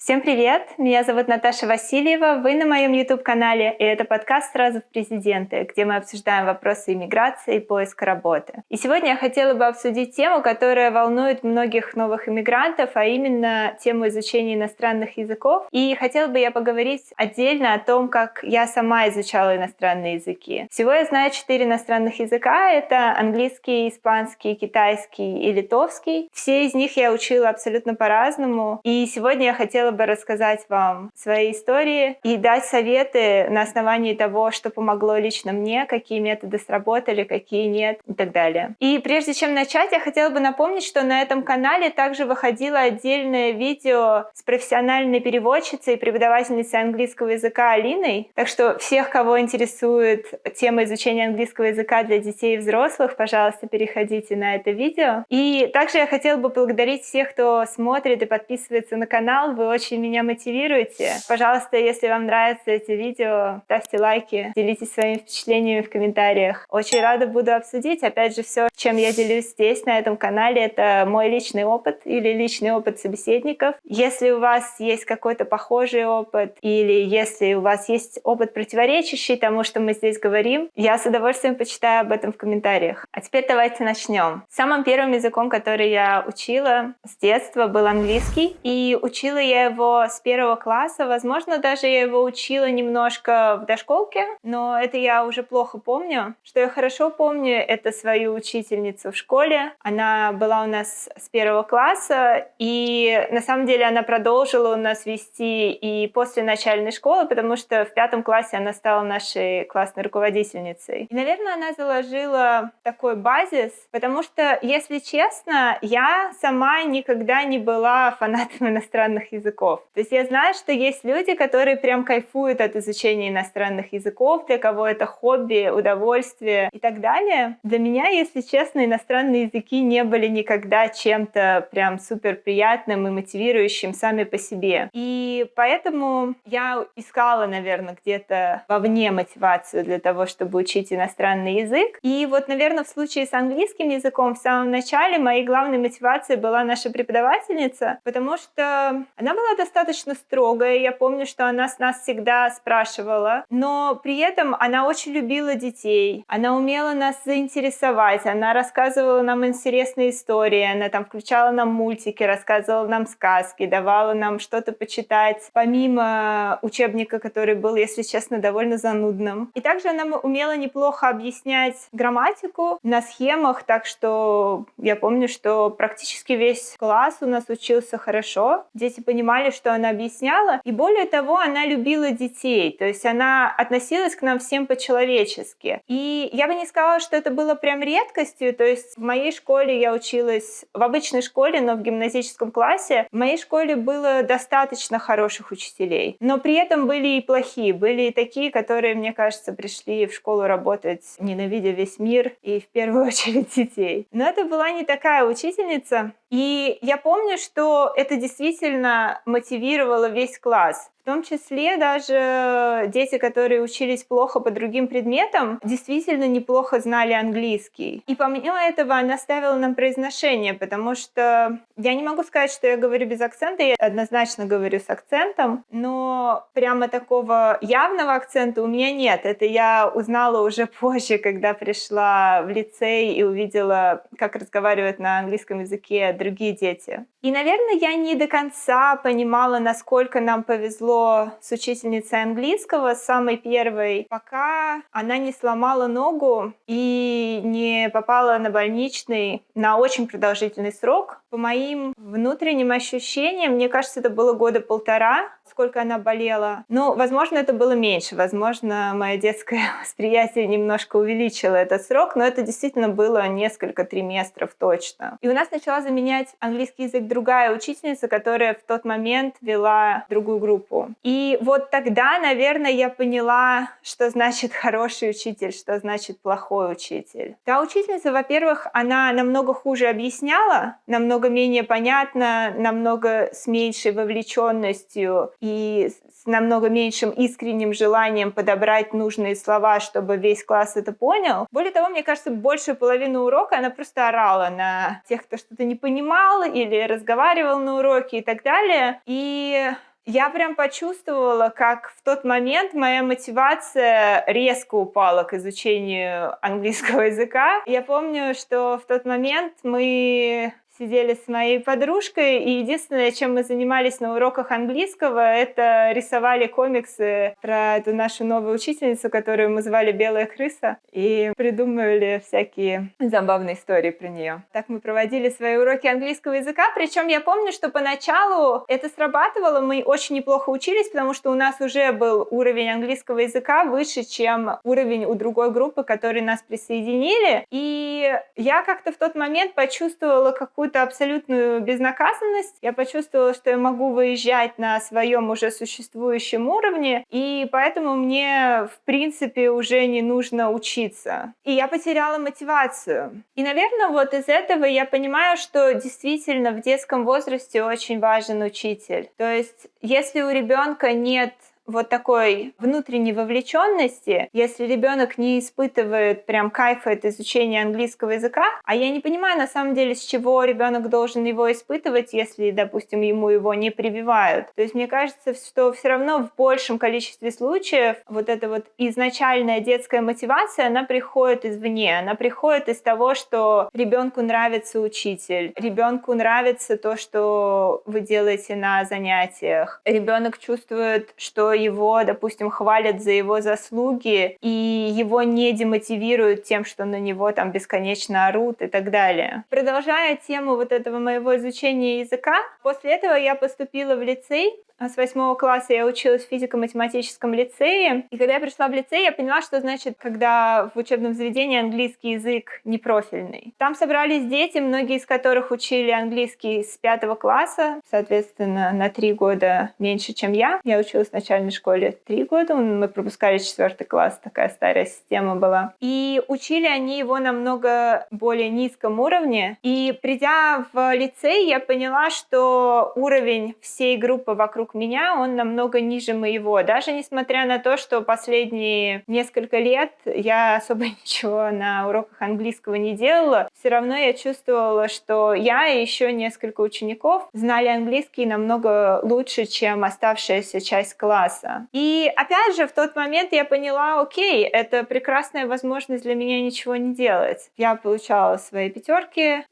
Всем привет! Меня зовут Наташа Васильева, вы на моем YouTube-канале, и это подкаст «Сразу в президенты», где мы обсуждаем вопросы иммиграции и поиска работы. И сегодня я хотела бы обсудить тему, которая волнует многих новых иммигрантов, а именно тему изучения иностранных языков. И хотела бы я поговорить отдельно о том, как я сама изучала иностранные языки. Всего я знаю 4 иностранных языка — это английский, испанский, китайский и литовский. Все из них я учила абсолютно по-разному, и сегодня я хотела бы рассказать вам свои истории и дать советы на основании того, что помогло лично мне, какие методы сработали, какие нет и так далее. И прежде чем начать, я хотела бы напомнить, что на этом канале также выходило отдельное видео с профессиональной переводчицей и преподавательницей английского языка Алиной. Так что всех, кого интересует тема изучения английского языка для детей и взрослых, пожалуйста, переходите на это видео. И также я хотела бы поблагодарить всех, кто смотрит и подписывается на канал. Вы очень меня мотивируете. Пожалуйста, если вам нравятся эти видео, ставьте лайки, делитесь своими впечатлениями в комментариях. Очень рада буду обсудить. Опять же, все, чем я делюсь здесь, на этом канале, это мой личный опыт или личный опыт собеседников. Если у вас есть какой-то похожий опыт или если у вас есть опыт, противоречащий тому, что мы здесь говорим, я с удовольствием почитаю об этом в комментариях. А теперь давайте начнем. Самым первым языком, который я учила с детства, был английский. И учила я его с 1 класса. Возможно, даже я его учила немножко в дошколке, но это я уже плохо помню. Что я хорошо помню, это свою учительницу в школе. Она была у нас с 1 класса, и на самом деле она продолжила у нас вести и после начальной школы, потому что в 5 классе она стала нашей классной руководительницей. И, наверное, она заложила такой базис, потому что, если честно, я сама никогда не была фанатом иностранных языков. То есть я знаю, что есть люди, которые прям кайфуют от изучения иностранных языков, для кого это хобби, удовольствие и так далее. Для меня, если честно, иностранные языки не были никогда чем-то прям супер приятным и мотивирующим сами по себе. И поэтому я искала, наверное, где-то вовне мотивацию для того, чтобы учить иностранный язык. И вот, наверное, в случае с английским языком в самом начале моей главной мотивацией была наша преподавательница, потому что она была достаточно строгая. Я помню, что она с нас всегда спрашивала, но при этом она очень любила детей. Она умела нас заинтересовать, она рассказывала нам интересные истории, она там включала нам мультики, рассказывала нам сказки, давала нам что-то почитать, помимо учебника, который был, если честно, довольно занудным. И также она умела неплохо объяснять грамматику на схемах, так что я помню, что практически весь класс у нас учился хорошо. Дети понимали, что она объясняла, и более того, она любила детей, то есть она относилась к нам всем по-человечески. И я бы не сказала, что это было прям редкостью, то есть в моей школе я училась в обычной школе, но в гимназическом классе. В моей школе было достаточно хороших учителей, но при этом были и плохие, были и такие, которые, мне кажется, пришли в школу работать, ненавидя весь мир и в первую очередь детей. Но это была не такая учительница, и я помню, что это действительно мотивировало весь класс. В том числе даже дети, которые учились плохо по другим предметам, действительно неплохо знали английский. И помимо этого она ставила нам произношение, потому что я не могу сказать, что я говорю без акцента, я однозначно говорю с акцентом, но прямо такого явного акцента у меня нет. Это я узнала уже позже, когда пришла в лицей и увидела, как разговаривают на английском языке другие дети. И, наверное, я не до конца понимала, насколько нам повезло с учительницей английского, с самой первой, пока она не сломала ногу и не попала на больничный на очень продолжительный срок. По моим внутренним ощущениям, мне кажется, это было 1.5 года, сколько она болела. Но, возможно, это было меньше. Возможно, мое детское восприятие немножко увеличило этот срок, но это действительно было несколько триместров точно. И у нас начала заменять английский язык другая учительница, которая в тот момент вела другую группу. И вот тогда, наверное, я поняла, что значит хороший учитель, что значит плохой учитель. Та учительница, во-первых, она намного хуже объясняла, намного менее понятно, намного с меньшей вовлеченностью и с намного меньшим искренним желанием подобрать нужные слова, чтобы весь класс это понял. Более того, мне кажется, большую половину урока она просто орала на тех, кто что-то не понимал или разговаривал на уроке и так далее. И я прям почувствовала, как в тот момент моя мотивация резко упала к изучению английского языка. Я помню, что в тот момент мы сидели с моей подружкой, и единственное, чем мы занимались на уроках английского, это рисовали комиксы про эту нашу новую учительницу, которую мы звали «Белая крыса», и придумывали всякие забавные истории про нее. Так мы проводили свои уроки английского языка, причем я помню, что поначалу это срабатывало, мы очень неплохо учились, потому что у нас уже был уровень английского языка выше, чем уровень у другой группы, которые нас присоединили, и я как-то в тот момент почувствовала какую-то абсолютную безнаказанность. Я почувствовала, что я могу выезжать на своем уже существующем уровне, и поэтому мне, в принципе, уже не нужно учиться. И я потеряла мотивацию. И, наверное, вот из этого я понимаю, что действительно в детском возрасте очень важен учитель. То есть, если у ребенка нет вот такой внутренней вовлеченности, если ребенок не испытывает прям кайфа от изучения английского языка, а я не понимаю на самом деле, с чего ребенок должен его испытывать, если, допустим, ему его не прививают. То есть мне кажется, что все равно в большем количестве случаев вот эта вот изначальная детская мотивация, она приходит извне, она приходит из того, что ребенку нравится учитель, ребенку нравится то, что вы делаете на занятиях, ребенок чувствует, что его, допустим, хвалят за его заслуги, и его не демотивируют тем, что на него там бесконечно орут и так далее. Продолжая тему вот этого моего изучения языка, после этого я поступила в лицей. С 8 класса я училась в физико-математическом лицее. И когда я пришла в лицей, я поняла, что значит, когда в учебном заведении английский язык непрофильный. Там собрались дети, многие из которых учили английский с 5 класса, соответственно, на 3 года меньше, чем я. Я училась в начальной школе 3 года, мы пропускали 4 класс, такая старая система была. И учили они его на намного более низком уровне. И придя в лицей, я поняла, что уровень всей группы вокруг меня, он намного ниже моего. Даже несмотря на то, что последние несколько лет я особо ничего на уроках английского не делала, все равно я чувствовала, что я и еще несколько учеников знали английский намного лучше, чем оставшаяся часть класса. И опять же, в тот момент я поняла, окей, это прекрасная возможность для меня ничего не делать. Я получала свои 5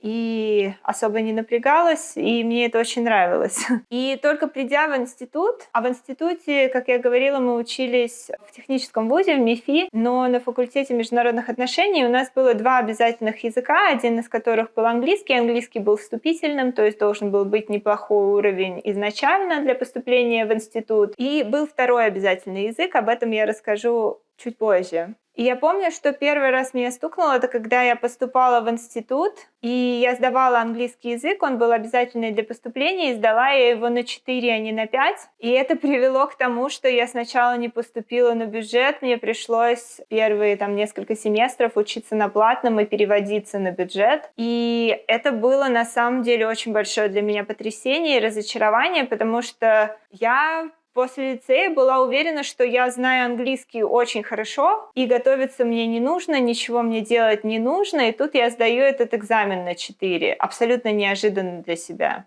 и особо не напрягалась, и мне это очень нравилось. И только придя в институт, а в институте, как я говорила, мы учились в техническом вузе, в МИФИ, но на факультете международных отношений у нас было 2 обязательных языка, один из которых был английский. Английский был вступительным, то есть должен был быть неплохой уровень изначально для поступления в институт. И был второй обязательный язык, об этом я расскажу чуть позже. И я помню, что первый раз меня стукнуло, это когда я поступала в институт, и я сдавала английский язык, он был обязательный для поступления, и сдала я его на 4, а не на 5. И это привело к тому, что я сначала не поступила на бюджет, мне пришлось первые несколько семестров учиться на платном и переводиться на бюджет. И это было на самом деле очень большое для меня потрясение и разочарование, потому что я после лицея была уверена, что я знаю английский очень хорошо, и готовиться мне не нужно, ничего мне делать не нужно, и тут я сдаю этот экзамен на 4, абсолютно неожиданно для себя.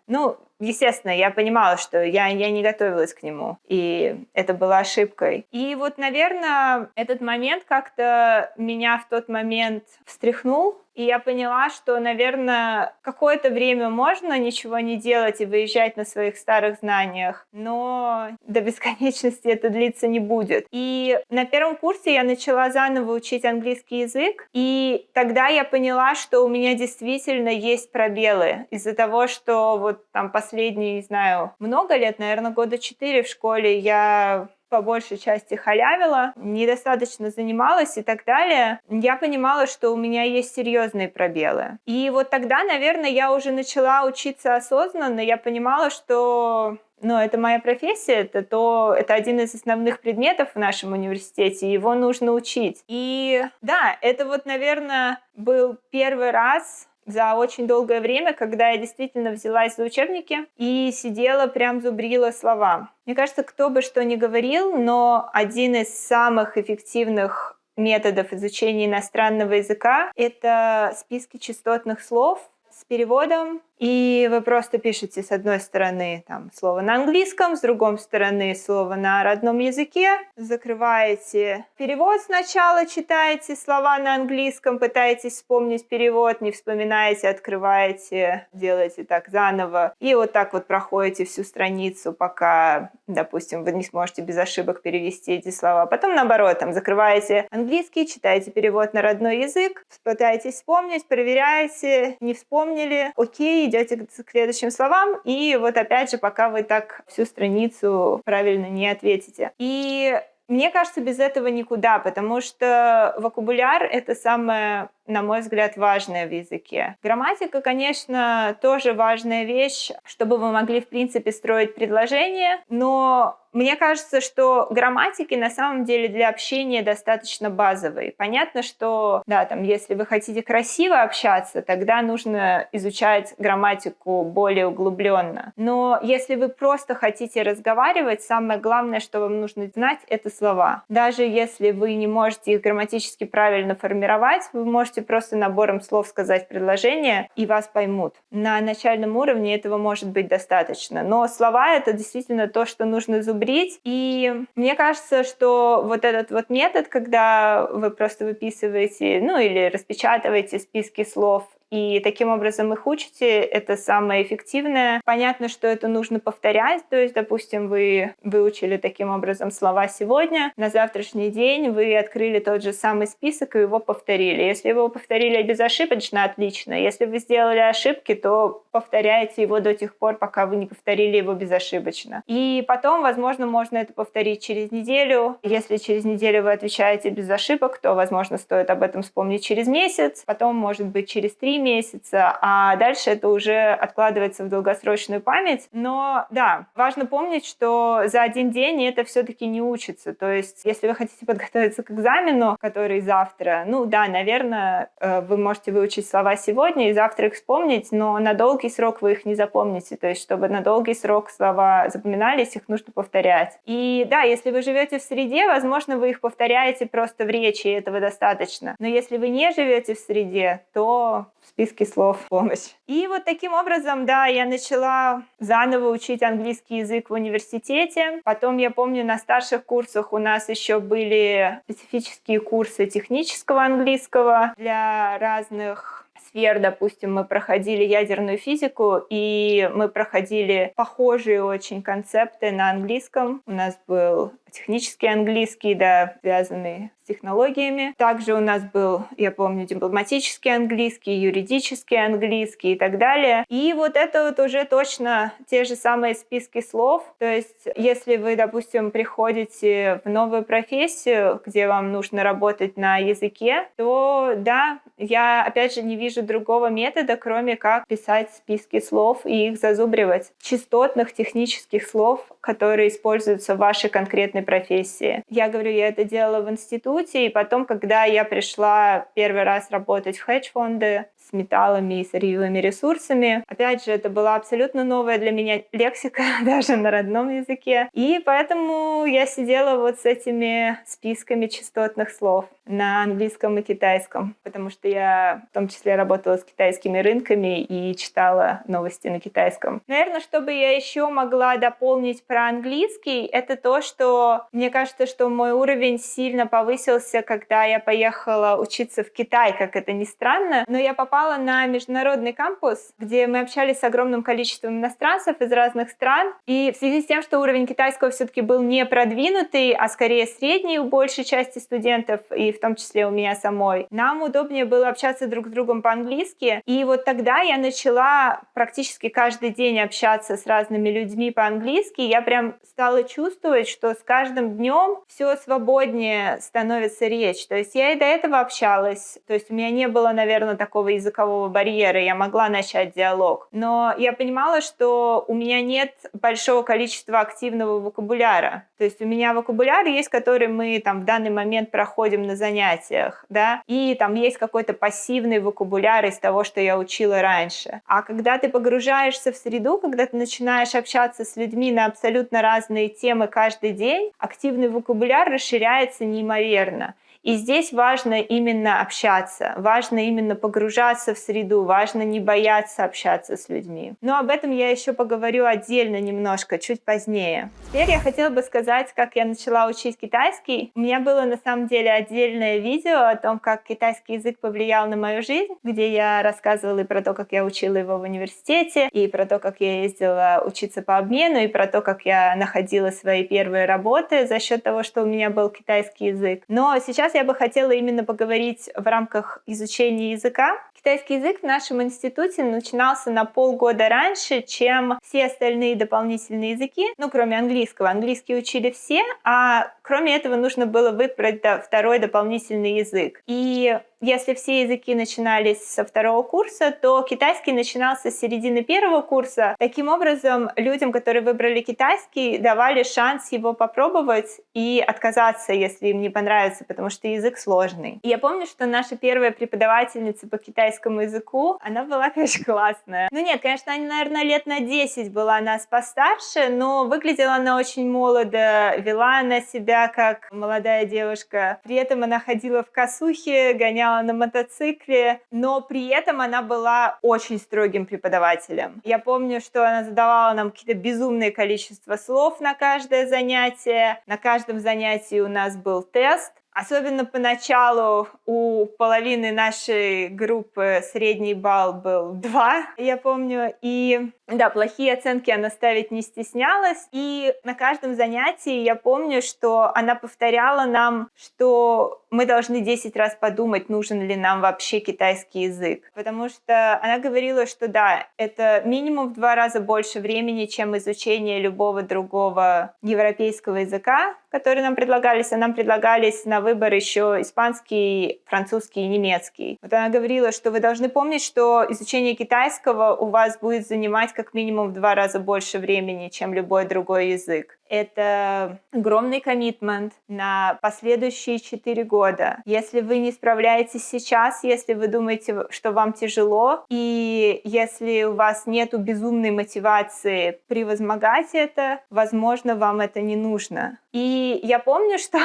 Естественно, я понимала, что я не готовилась к нему, и это была ошибкой. И вот, наверное, этот момент как-то меня в тот момент встряхнул, и я поняла, что, наверное, какое-то время можно ничего не делать и выезжать на своих старых знаниях, но до бесконечности это длиться не будет. И на первом курсе я начала заново учить английский язык, и тогда я поняла, что у меня действительно есть пробелы из-за того, что последние, не знаю, много лет, наверное, года 4 в школе я по большей части халявила, недостаточно занималась и так далее, я понимала, что у меня есть серьезные пробелы. И вот тогда, наверное, я уже начала учиться осознанно, я понимала, что это моя профессия, это один из основных предметов в нашем университете, его нужно учить. И да, это наверное, был первый раз за очень долгое время, когда я действительно взялась за учебники и сидела, прям зубрила слова. Мне кажется, кто бы что ни говорил, но один из самых эффективных методов изучения иностранного языка — это списки частотных слов с переводом И вы просто пишете с одной стороны там слово на английском, с другой стороны слово на родном языке, закрываете перевод сначала, читаете слова на английском, пытаетесь вспомнить перевод, не вспоминаете, открываете, делаете так заново. И вот так вот проходите всю страницу, пока, допустим, вы не сможете без ошибок перевести эти слова. Потом наоборот, там закрываете английский, читаете перевод на родной язык, пытаетесь вспомнить, проверяете, не вспомнили, окей, идете к следующим словам, и вот опять же, пока вы так всю страницу правильно не ответите. И мне кажется, без этого никуда, потому что вокабуляр — это самое, на мой взгляд, важное в языке. Грамматика, конечно, тоже важная вещь, чтобы вы могли, в принципе, строить предложения, но мне кажется, что грамматики на самом деле для общения достаточно базовые. Понятно, что, да, там, если вы хотите красиво общаться, тогда нужно изучать грамматику более углубленно. Но если вы просто хотите разговаривать, самое главное, что вам нужно знать, это слова. Даже если вы не можете их грамматически правильно формировать, вы можете просто набором слов сказать предложение, и вас поймут. На начальном уровне этого может быть достаточно. Но слова — это действительно то, что нужно зубрить. И мне кажется, что вот этот вот метод, когда вы просто выписываете, или распечатываете списки слов, и таким образом их учите, это самое эффективное. Понятно, что это нужно повторять, то есть, допустим, вы выучили таким образом слова сегодня, на завтрашний день вы открыли тот же самый список и его повторили. Если вы его повторили безошибочно, отлично. Если вы сделали ошибки, то повторяйте его до тех пор, пока вы не повторили его безошибочно. И потом, возможно, можно это повторить через неделю. Если через неделю вы отвечаете без ошибок, то, возможно, стоит об этом вспомнить через месяц, потом, может быть, через 3 месяца, а дальше это уже откладывается в долгосрочную память. Но да, важно помнить, что за один день это все-таки не учится. То есть, если вы хотите подготовиться к экзамену, который завтра, наверное, вы можете выучить слова сегодня и завтра их вспомнить, но на долгий срок вы их не запомните. То есть, чтобы на долгий срок слова запоминались, их нужно повторять. И да, если вы живете в среде, возможно, вы их повторяете просто в речи, и этого достаточно. Но если вы не живете в среде, то в списке слов помощь. И вот таким образом, да, я начала заново учить английский язык в университете. Потом, я помню, на старших курсах у нас еще были специфические курсы технического английского для разных сфер. Допустим, мы проходили ядерную физику, и мы проходили похожие очень концепты на английском. У нас был технический английский, да, связанный с технологиями. Также у нас был, я помню, дипломатический английский, юридический английский и так далее. И вот это вот уже точно те же самые списки слов. То есть, если вы, допустим, приходите в новую профессию, где вам нужно работать на языке, то да, я, опять же, не вижу другого метода, кроме как писать списки слов и их зазубривать. Частотных технических слов, которые используются в вашей конкретной профессии. Я говорю, я это делала в институте, и потом, когда я пришла первый раз работать в хедж-фонды с металлами и сырьевыми ресурсами, опять же, это была абсолютно новая для меня лексика, даже на родном языке. И поэтому я сидела вот с этими списками частотных слов на английском и китайском, потому что я в том числе работала с китайскими рынками и читала новости на китайском. Наверное, чтобы я еще могла дополнить про английский, это то, что мне кажется, что мой уровень сильно повысился, когда я поехала учиться в Китай, как это ни странно, но я попала на международный кампус, где мы общались с огромным количеством иностранцев из разных стран, и в связи с тем, что уровень китайского все-таки был не продвинутый, а скорее средний у большей части студентов, и в том числе у меня самой, нам удобнее было общаться друг с другом по-английски, и вот тогда я начала практически каждый день общаться с разными людьми по-английски, я прям стала чувствовать, что с каждым днем все свободнее становится речь. То есть я и до этого общалась, то есть у меня не было, наверное, такого языкового барьера, я могла начать диалог. Но я понимала, что у меня нет большого количества активного вокабуляра. То есть у меня вокабуляр есть, который мы там в данный момент проходим на занятиях, да, и там есть какой-то пассивный вокабуляр из того, что я учила раньше. А когда ты погружаешься в среду, когда ты начинаешь общаться с людьми на абсолютно разные темы каждый день, активный вокабуляр расширяется неимоверно. И здесь важно именно общаться, важно именно погружаться в среду, важно не бояться общаться с людьми. Но об этом я еще поговорю отдельно немножко, чуть позднее. Теперь я хотела бы сказать, как я начала учить китайский. У меня было на самом деле отдельное видео о том, как китайский язык повлиял на мою жизнь, где я рассказывала и про то, как я учила его в университете, и про то, как я ездила учиться по обмену, и про то, как я находила свои первые работы за счет того, что у меня был китайский язык. Но сейчас я бы хотела именно поговорить в рамках изучения языка. Китайский язык в нашем институте начинался на полгода раньше, чем все остальные дополнительные языки, кроме английского. Английский учили все, а кроме этого нужно было выбрать второй дополнительный язык. И если все языки начинались со второго курса, то китайский начинался с середины первого курса. Таким образом, людям, которые выбрали китайский, давали шанс его попробовать и отказаться, если им не понравится, потому что язык сложный. И я помню, что наша первая преподавательница по китайскому языку, она была, конечно, классная. Нет, конечно, она, наверное, лет на 10 была нас постарше, но выглядела она очень молодо, вела она себя как молодая девушка. При этом она ходила в косухе, гоняла на мотоцикле, но при этом она была очень строгим преподавателем. Я помню, что она задавала нам какие-то безумное количество слов на каждое занятие. На каждом занятии у нас был тест. Особенно поначалу у половины нашей группы средний балл был 2, я помню. И да, плохие оценки она ставить не стеснялась. И на каждом занятии я помню, что она повторяла нам, что мы должны 10 раз подумать, нужен ли нам вообще китайский язык. Потому что она говорила, что да, это минимум в 2 раза больше времени, чем изучение любого другого европейского языка, которые нам предлагались, а нам предлагались на выбор еще испанский, французский и немецкий. Вот она говорила, что вы должны помнить, что изучение китайского у вас будет занимать как минимум в 2 раза больше времени, чем любой другой язык. Это огромный коммитмент на последующие 4 года. Если вы не справляетесь сейчас, если вы думаете, что вам тяжело, и если у вас нету безумной мотивации превозмогать это, возможно, вам это не нужно. И я помню, что,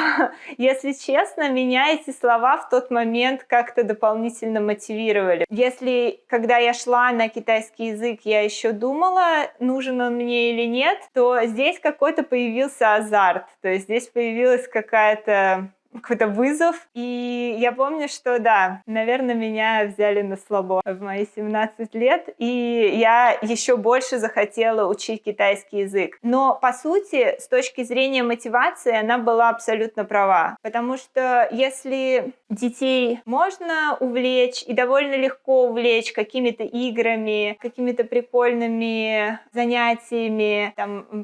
если честно, меня эти слова в тот момент как-то дополнительно мотивировали. Если, когда я шла на китайский язык, я еще думала, нужен он мне или нет, то здесь появился азарт, то есть здесь появилась какой-то вызов. И я помню, что да, наверное, меня взяли на слабо в мои 17 лет, и я еще больше захотела учить китайский язык. Но, по сути, с точки зрения мотивации, она была абсолютно права. Потому что если детей можно увлечь, и довольно легко увлечь какими-то играми, какими-то прикольными занятиями,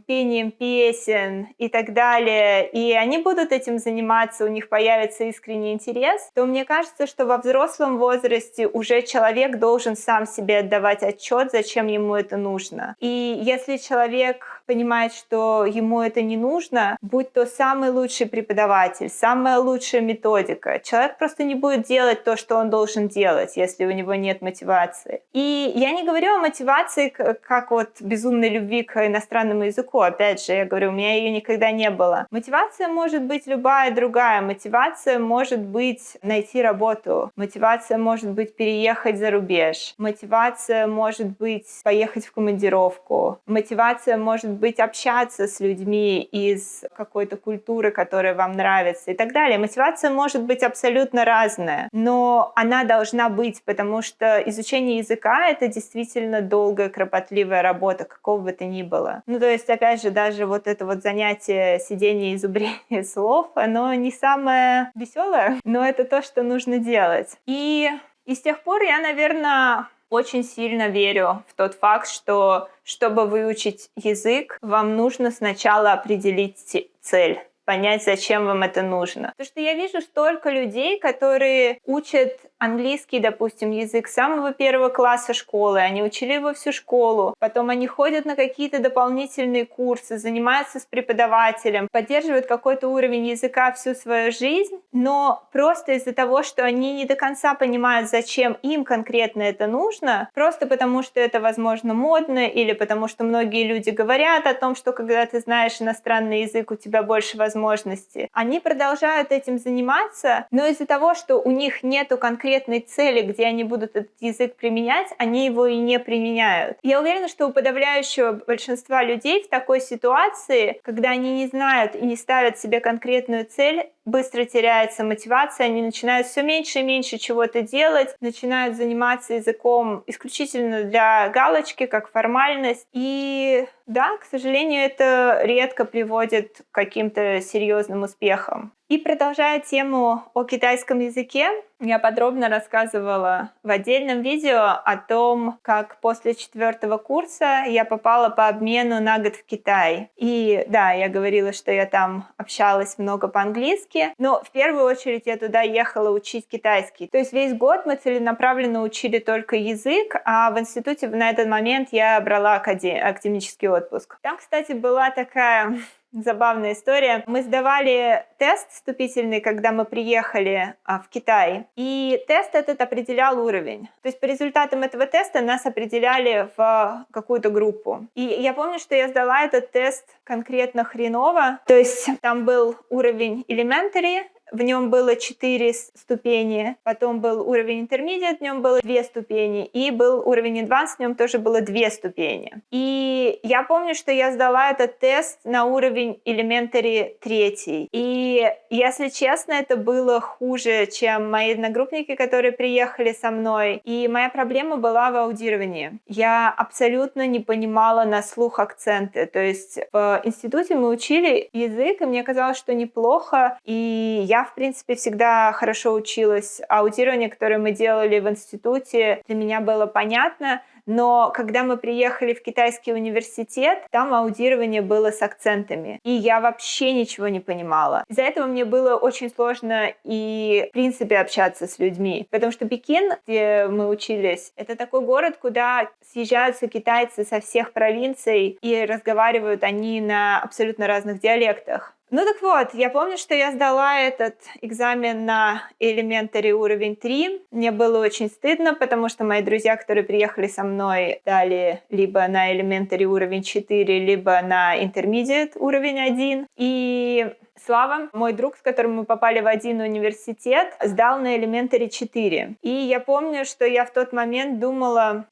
пением песен и так далее, и они будут этим заниматься, у них появится искренний интерес, то мне кажется, что во взрослом возрасте уже человек должен сам себе отдавать отчет, зачем ему это нужно. И если человек понимает, что ему это не нужно, будь то самый лучший преподаватель, самая лучшая методика, человек просто не будет делать то, что он должен делать, если у него нет мотивации. И я не говорю о мотивации как безумной любви к иностранному языку. Опять же, я говорю, у меня ее никогда не было. Мотивация может быть любая другая. Мотивация может быть найти работу. Мотивация может быть переехать за рубеж. Мотивация может быть поехать в командировку. Мотивация может быть общаться с людьми из какой-то культуры, которая вам нравится и так далее. Мотивация может быть абсолютно разная, но она должна быть, потому что изучение языка — это действительно долгая, кропотливая работа, какого бы то ни было. То есть, опять же, даже это занятие сидения и зубрения слов, оно не самое веселое, но это то, что нужно делать. И с тех пор я, наверное, очень сильно верю в тот факт, что чтобы выучить язык, вам нужно сначала определить цель, понять, зачем вам это нужно. Потому что я вижу столько людей, которые учат английский, допустим, язык с самого 1 класса школы, они учили его всю школу, потом они ходят на какие-то дополнительные курсы, занимаются с преподавателем, поддерживают какой-то уровень языка всю свою жизнь, но просто из-за того, что они не до конца понимают, зачем им конкретно это нужно, просто потому что это, возможно, модно, или потому что многие люди говорят о том, что когда ты знаешь иностранный язык, у тебя больше возможностей возможности. Они продолжают этим заниматься, но из-за того, что у них нету конкретной цели, где они будут этот язык применять, они его и не применяют. Я уверена, что у подавляющего большинства людей в такой ситуации, когда они не знают и не ставят себе конкретную цель, быстро теряется мотивация, они начинают все меньше и меньше чего-то делать, начинают заниматься языком исключительно для галочки, как формальность. И да, к сожалению, это редко приводит к каким-то серьезным успехам. И продолжая тему о китайском языке, я подробно рассказывала в отдельном видео о том, как после 4 курса я попала по обмену на год в Китай. И да, я говорила, что я там общалась много по-английски, но в первую очередь я туда ехала учить китайский. То есть весь год мы целенаправленно учили только язык, а в институте на этот момент я брала академический отпуск. Там, кстати, была такая забавная история. Мы сдавали тест вступительный, когда мы приехали в Китай, и тест этот определял уровень. То есть по результатам этого теста нас определяли в какую-то группу. И я помню, что я сдала этот тест конкретно хреново. То есть там был уровень elementary, в нем было 4 ступени, потом был уровень intermediate, в нем было 2 ступени, и был уровень advanced, в нем тоже было 2 ступени. И я помню, что я сдала этот тест на уровень elementary 3. И, если честно, это было хуже, чем мои одногруппники, которые приехали со мной. И моя проблема была в аудировании. Я абсолютно не понимала на слух акценты. То есть в институте мы учили язык, и мне казалось, что неплохо, и я, в принципе, всегда хорошо училась. Аудирование, которое мы делали в институте, для меня было понятно. Но когда мы приехали в китайский университет, там аудирование было с акцентами. И я вообще ничего не понимала. Из-за этого мне было очень сложно и, в принципе, общаться с людьми. Потому что Пекин, где мы учились, это такой город, куда съезжаются китайцы со всех провинций, и разговаривают они на абсолютно разных диалектах. Ну так вот, я помню, что я сдала этот экзамен на elementary уровень 3. Мне было очень стыдно, потому что мои друзья, которые приехали со мной, дали либо на elementary уровень 4, либо на intermediate уровень 1. И Слава, мой друг, с которым мы попали в один университет, сдал на elementary 4. И я помню, что я в тот момент думала,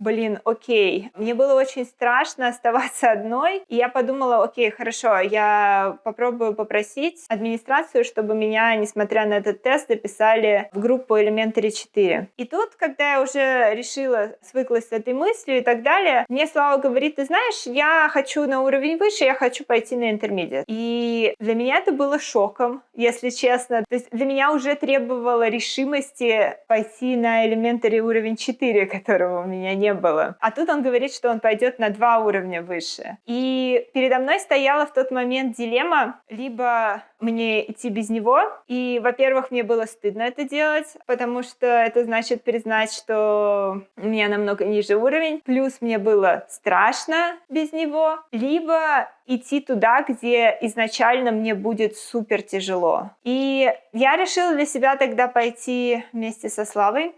окей, мне было очень страшно оставаться одной, и я подумала, окей, хорошо, я попробую попросить администрацию, чтобы меня, несмотря на этот тест, записали в группу elementary 4. И тут, когда я уже решила, свыклась с этой мыслью и так далее, мне Слава говорит, ты знаешь, я хочу на уровень выше, я хочу пойти на intermediate. И для меня это было шоком, если честно. То есть для меня уже требовало решимости пойти на elementary уровень 4, которого у меня не было. А тут он говорит, что он пойдет на 2 уровня выше. И передо мной стояла в тот момент дилемма, либо мне идти без него. И, во-первых, мне было стыдно это делать, потому что это значит признать, что у меня намного ниже уровень. Плюс мне было страшно без него. Либо идти туда, где изначально мне будет супер тяжело. И я решила для себя тогда пойти вместе со Славой.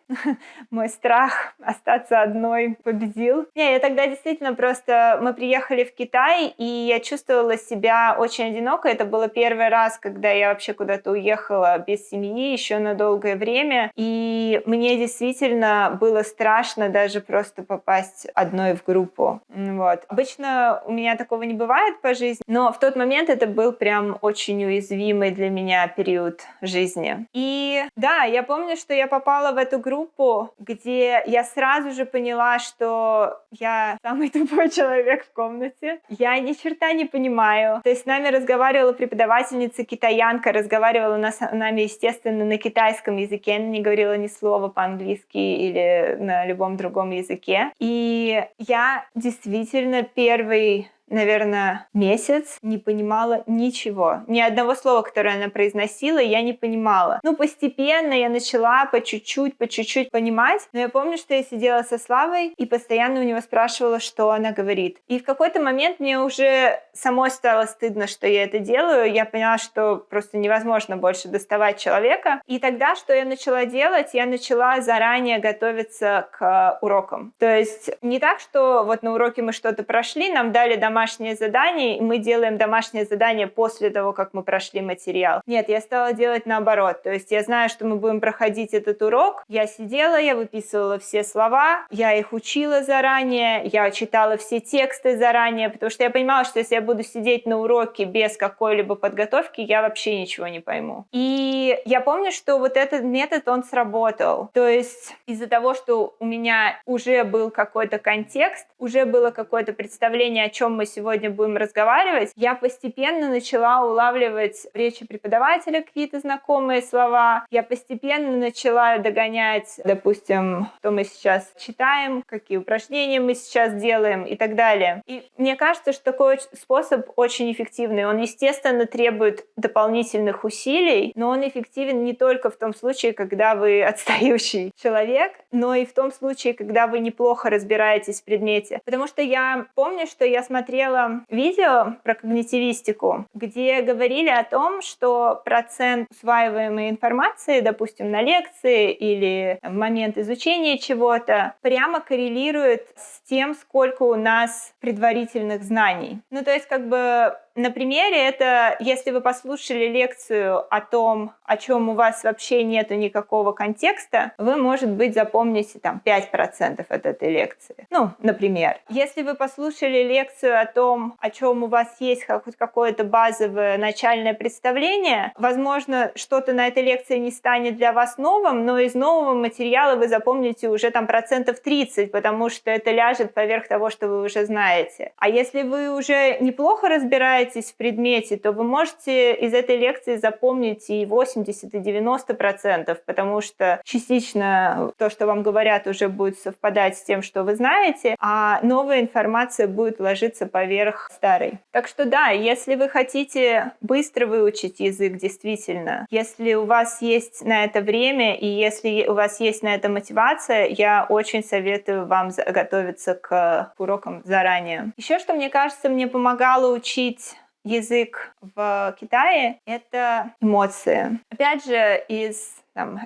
Мой страх остаться одной победил. Я тогда действительно просто... Мы приехали в Китай, и я чувствовала себя очень одиноко. Это было первый раз, когда я вообще куда-то уехала без семьи еще на долгое время. И мне действительно было страшно даже просто попасть одной в группу. Вот. Обычно у меня такого не бывает по жизни, но в тот момент это был прям очень уязвимый для меня период жизни. И да, я помню, что я попала в эту группу, где я сразу же поняла, что я самый тупой человек в комнате. Я ни черта не понимаю. То есть с нами разговаривала преподавательница китаянка, разговаривала с нами, естественно, на китайском языке, она не говорила ни слова по-английски или на любом другом языке. И я действительно первый, наверное, месяц не понимала ничего. Ни одного слова, которое она произносила, я не понимала. Постепенно я начала по чуть-чуть понимать. Но я помню, что я сидела со Славой и постоянно у него спрашивала, что она говорит. И в какой-то момент мне уже самой стало стыдно, что я это делаю. Я поняла, что просто невозможно больше доставать человека. И тогда, что я начала делать? Я начала заранее готовиться к урокам. То есть не так, что вот на уроке мы что-то прошли, нам дали домашнее домашнее задание, и мы делаем домашнее задание после того, как мы прошли материал. Нет, я стала делать наоборот. То есть я знаю, что мы будем проходить этот урок. Я сидела, я выписывала все слова, я их учила заранее, я читала все тексты заранее, потому что я понимала, что если я буду сидеть на уроке без какой-либо подготовки, я вообще ничего не пойму. И я помню, что вот этот метод, он сработал. То есть из-за того, что у меня уже был какой-то контекст, уже было какое-то представление, о чем мы сегодня будем разговаривать, я постепенно начала улавливать в речи преподавателя какие-то знакомые слова, я постепенно начала догонять, допустим, что мы сейчас читаем, какие упражнения мы сейчас делаем и так далее. И мне кажется, что такой способ очень эффективный. Он, естественно, требует дополнительных усилий, но он эффективен не только в том случае, когда вы отстающий человек, но и в том случае, когда вы неплохо разбираетесь в предмете. Потому что я помню, что я смотрела видео про когнитивистику, где говорили о том, что процент усваиваемой информации, допустим, на лекции или в момент изучения чего-то, прямо коррелирует с тем, сколько у нас предварительных знаний. Ну, то есть, как бы, на примере это, если вы послушали лекцию о том, о чем у вас вообще нету никакого контекста, вы, может быть, запомните там 5% от этой лекции. Ну, например. Если вы послушали лекцию о том, о чем у вас есть хоть какое-то базовое начальное представление, возможно, что-то на этой лекции не станет для вас новым, но из нового материала вы запомните уже там 30%, потому что это ляжет поверх того, что вы уже знаете. А если вы уже неплохо разбираетесь в предмете, то вы можете из этой лекции запомнить и 80, и 90%, потому что частично то, что вам говорят, уже будет совпадать с тем, что вы знаете, а новая информация будет ложиться поверх старой. Так что да, если вы хотите быстро выучить язык, действительно, если у вас есть на это время и если у вас есть на это мотивация, я очень советую вам готовиться к урокам заранее. Еще что, мне кажется, мне помогало учить язык в Китае — это эмоции. Опять же, из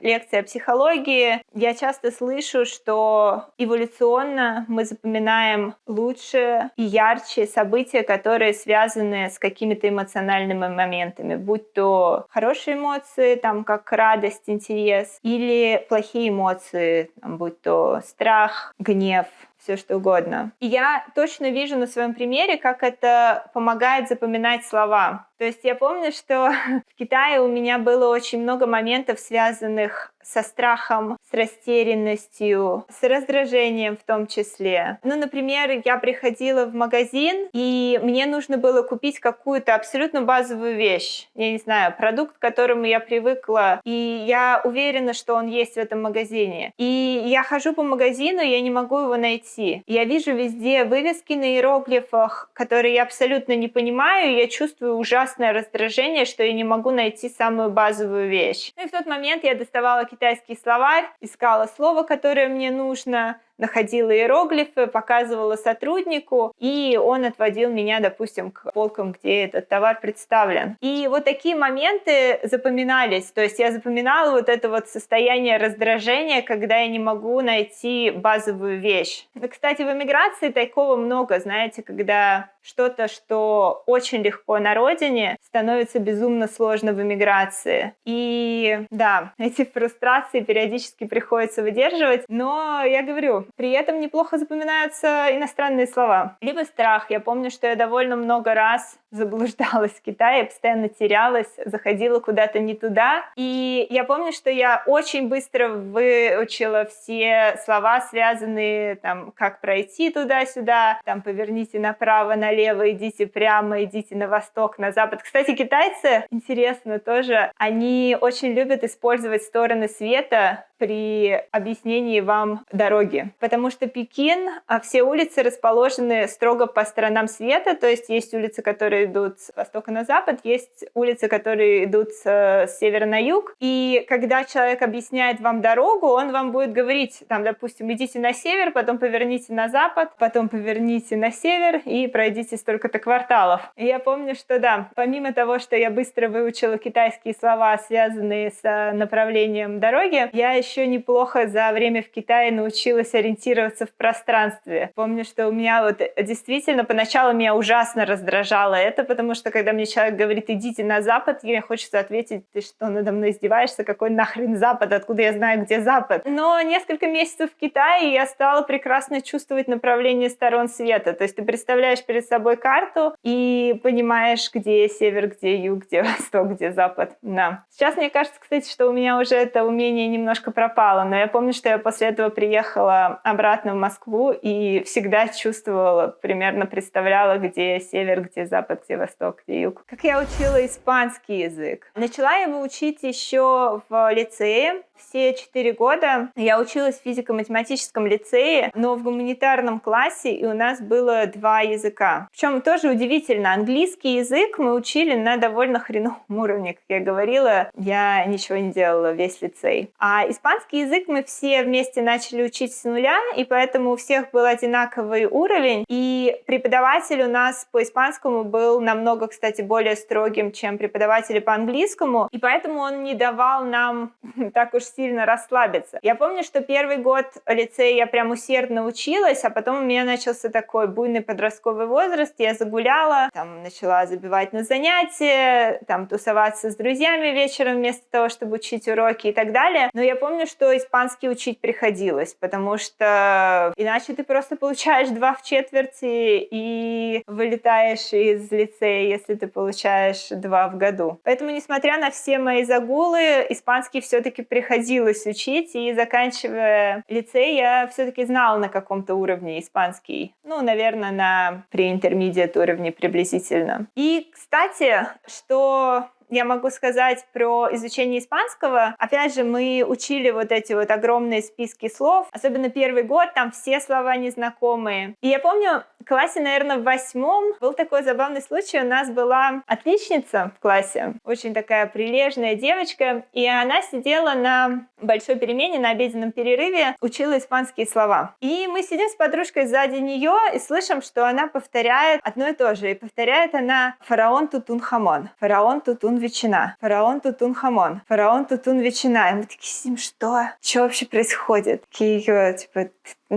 лекции о психологии я часто слышу, что эволюционно мы запоминаем лучше и ярче события, которые связаны с какими-то эмоциональными моментами, будь то хорошие эмоции, как радость, интерес, или плохие эмоции, будь то страх, гнев, все что угодно. И я точно вижу на своем примере, как это помогает запоминать слова. То есть я помню, что в Китае у меня было очень много моментов, связанных со страхом, с растерянностью, с раздражением в том числе. Ну, например, я приходила в магазин, и мне нужно было купить какую-то абсолютно базовую вещь. Я не знаю, продукт, к которому я привыкла, и я уверена, что он есть в этом магазине. И я хожу по магазину, и я не могу его найти. Я вижу везде вывески на иероглифах, которые я абсолютно не понимаю, и я чувствую ужасное раздражение, что я не могу найти самую базовую вещь. Ну и в тот момент я доставала китайский словарь, искала слово, которое мне нужно, находила иероглифы, показывала сотруднику, и он отводил меня, допустим, к полкам, где этот товар представлен. И вот такие моменты запоминались. То есть я запоминала вот это вот состояние раздражения, когда я не могу найти базовую вещь. Но, кстати, в эмиграции такого много, знаете, когда что-то, что очень легко на родине, становится безумно сложно в эмиграции. И да, эти фрустрации периодически приходится выдерживать, но я говорю, при этом неплохо запоминаются иностранные слова. Либо страх. Я помню, что я довольно много раз заблуждалась в Китае, постоянно терялась, заходила куда-то не туда. И я помню, что я очень быстро выучила все слова, связанные как пройти туда-сюда, поверните направо, налево, идите прямо, идите на восток, на запад. Кстати, китайцы, интересно тоже, они очень любят использовать стороны света при объяснении вам дороги. Потому что Пекин, все улицы расположены строго по сторонам света, то есть есть улицы, которые идут с востока на запад, есть улицы, которые идут с севера на юг. И когда человек объясняет вам дорогу, он вам будет говорить, допустим, идите на север, потом поверните на запад, потом поверните на север и пройдите столько-то кварталов. И я помню, что да, помимо того, что я быстро выучила китайские слова, связанные с направлением дороги, я еще неплохо за время в Китае научилась ориентироваться в пространстве. Помню, что у меня вот действительно поначалу меня ужасно раздражало это, потому что когда мне человек говорит «идите на запад», мне хочется ответить: ты что, надо мной издеваешься? Какой нахрен запад? Откуда я знаю, где запад? Но несколько месяцев в Китае я стала прекрасно чувствовать направление сторон света. То есть ты представляешь перед собой карту и понимаешь, где север, где юг, где восток, где запад. Да. Сейчас мне кажется, кстати, что у меня уже это умение немножко пропало, но я помню, что я после этого приехала обратно в Москву и всегда чувствовала, примерно представляла, где север, где запад, где восток, где юг. Как я учила испанский язык? Начала его учить еще в лицее. Все 4 года я училась в физико-математическом лицее, но в гуманитарном классе, и у нас было 2 языка. Причем тоже удивительно, английский язык мы учили на довольно хреновом уровне, как я говорила, я ничего не делала весь лицей. А испанский язык мы все вместе начали учить с нуля, и поэтому у всех был одинаковый уровень, и преподаватель у нас по испанскому был намного, кстати, более строгим, чем преподаватели по английскому, и поэтому он не давал нам так уж сильно расслабиться. Я помню, что первый год лицея я прям усердно училась, а потом у меня начался такой буйный подростковый возраст, я загуляла, там начала забивать на занятия, там тусоваться с друзьями вечером вместо того, чтобы учить уроки и так далее. Но я помню, что испанский учить приходилось, потому что иначе ты просто получаешь 2 в четверти и вылетаешь из лицея, если ты получаешь 2 в году. Поэтому, несмотря на все мои загулы, испанский все-таки приходилось учить, и заканчивая лицей, я все-таки знала на каком-то уровне испанский. Ну, наверное, на pre-intermediate уровне приблизительно. И, кстати, что я могу сказать про изучение испанского. Опять же, мы учили вот эти вот огромные списки слов. Особенно первый год, там все слова незнакомые. И я помню, в классе, наверное, в 8 был такой забавный случай. У нас была отличница в классе, очень такая прилежная девочка, и она сидела на большой перемене, на обеденном перерыве, учила испанские слова. И мы сидим с подружкой сзади нее и слышим, что она повторяет одно и то же. И повторяет она «фараон тутун хамон», «фараон тутун ветчина», «фараон тутун хамон», «фараон тутун ветчина». И мы такие сидим, что? Что вообще происходит? Такие, типа,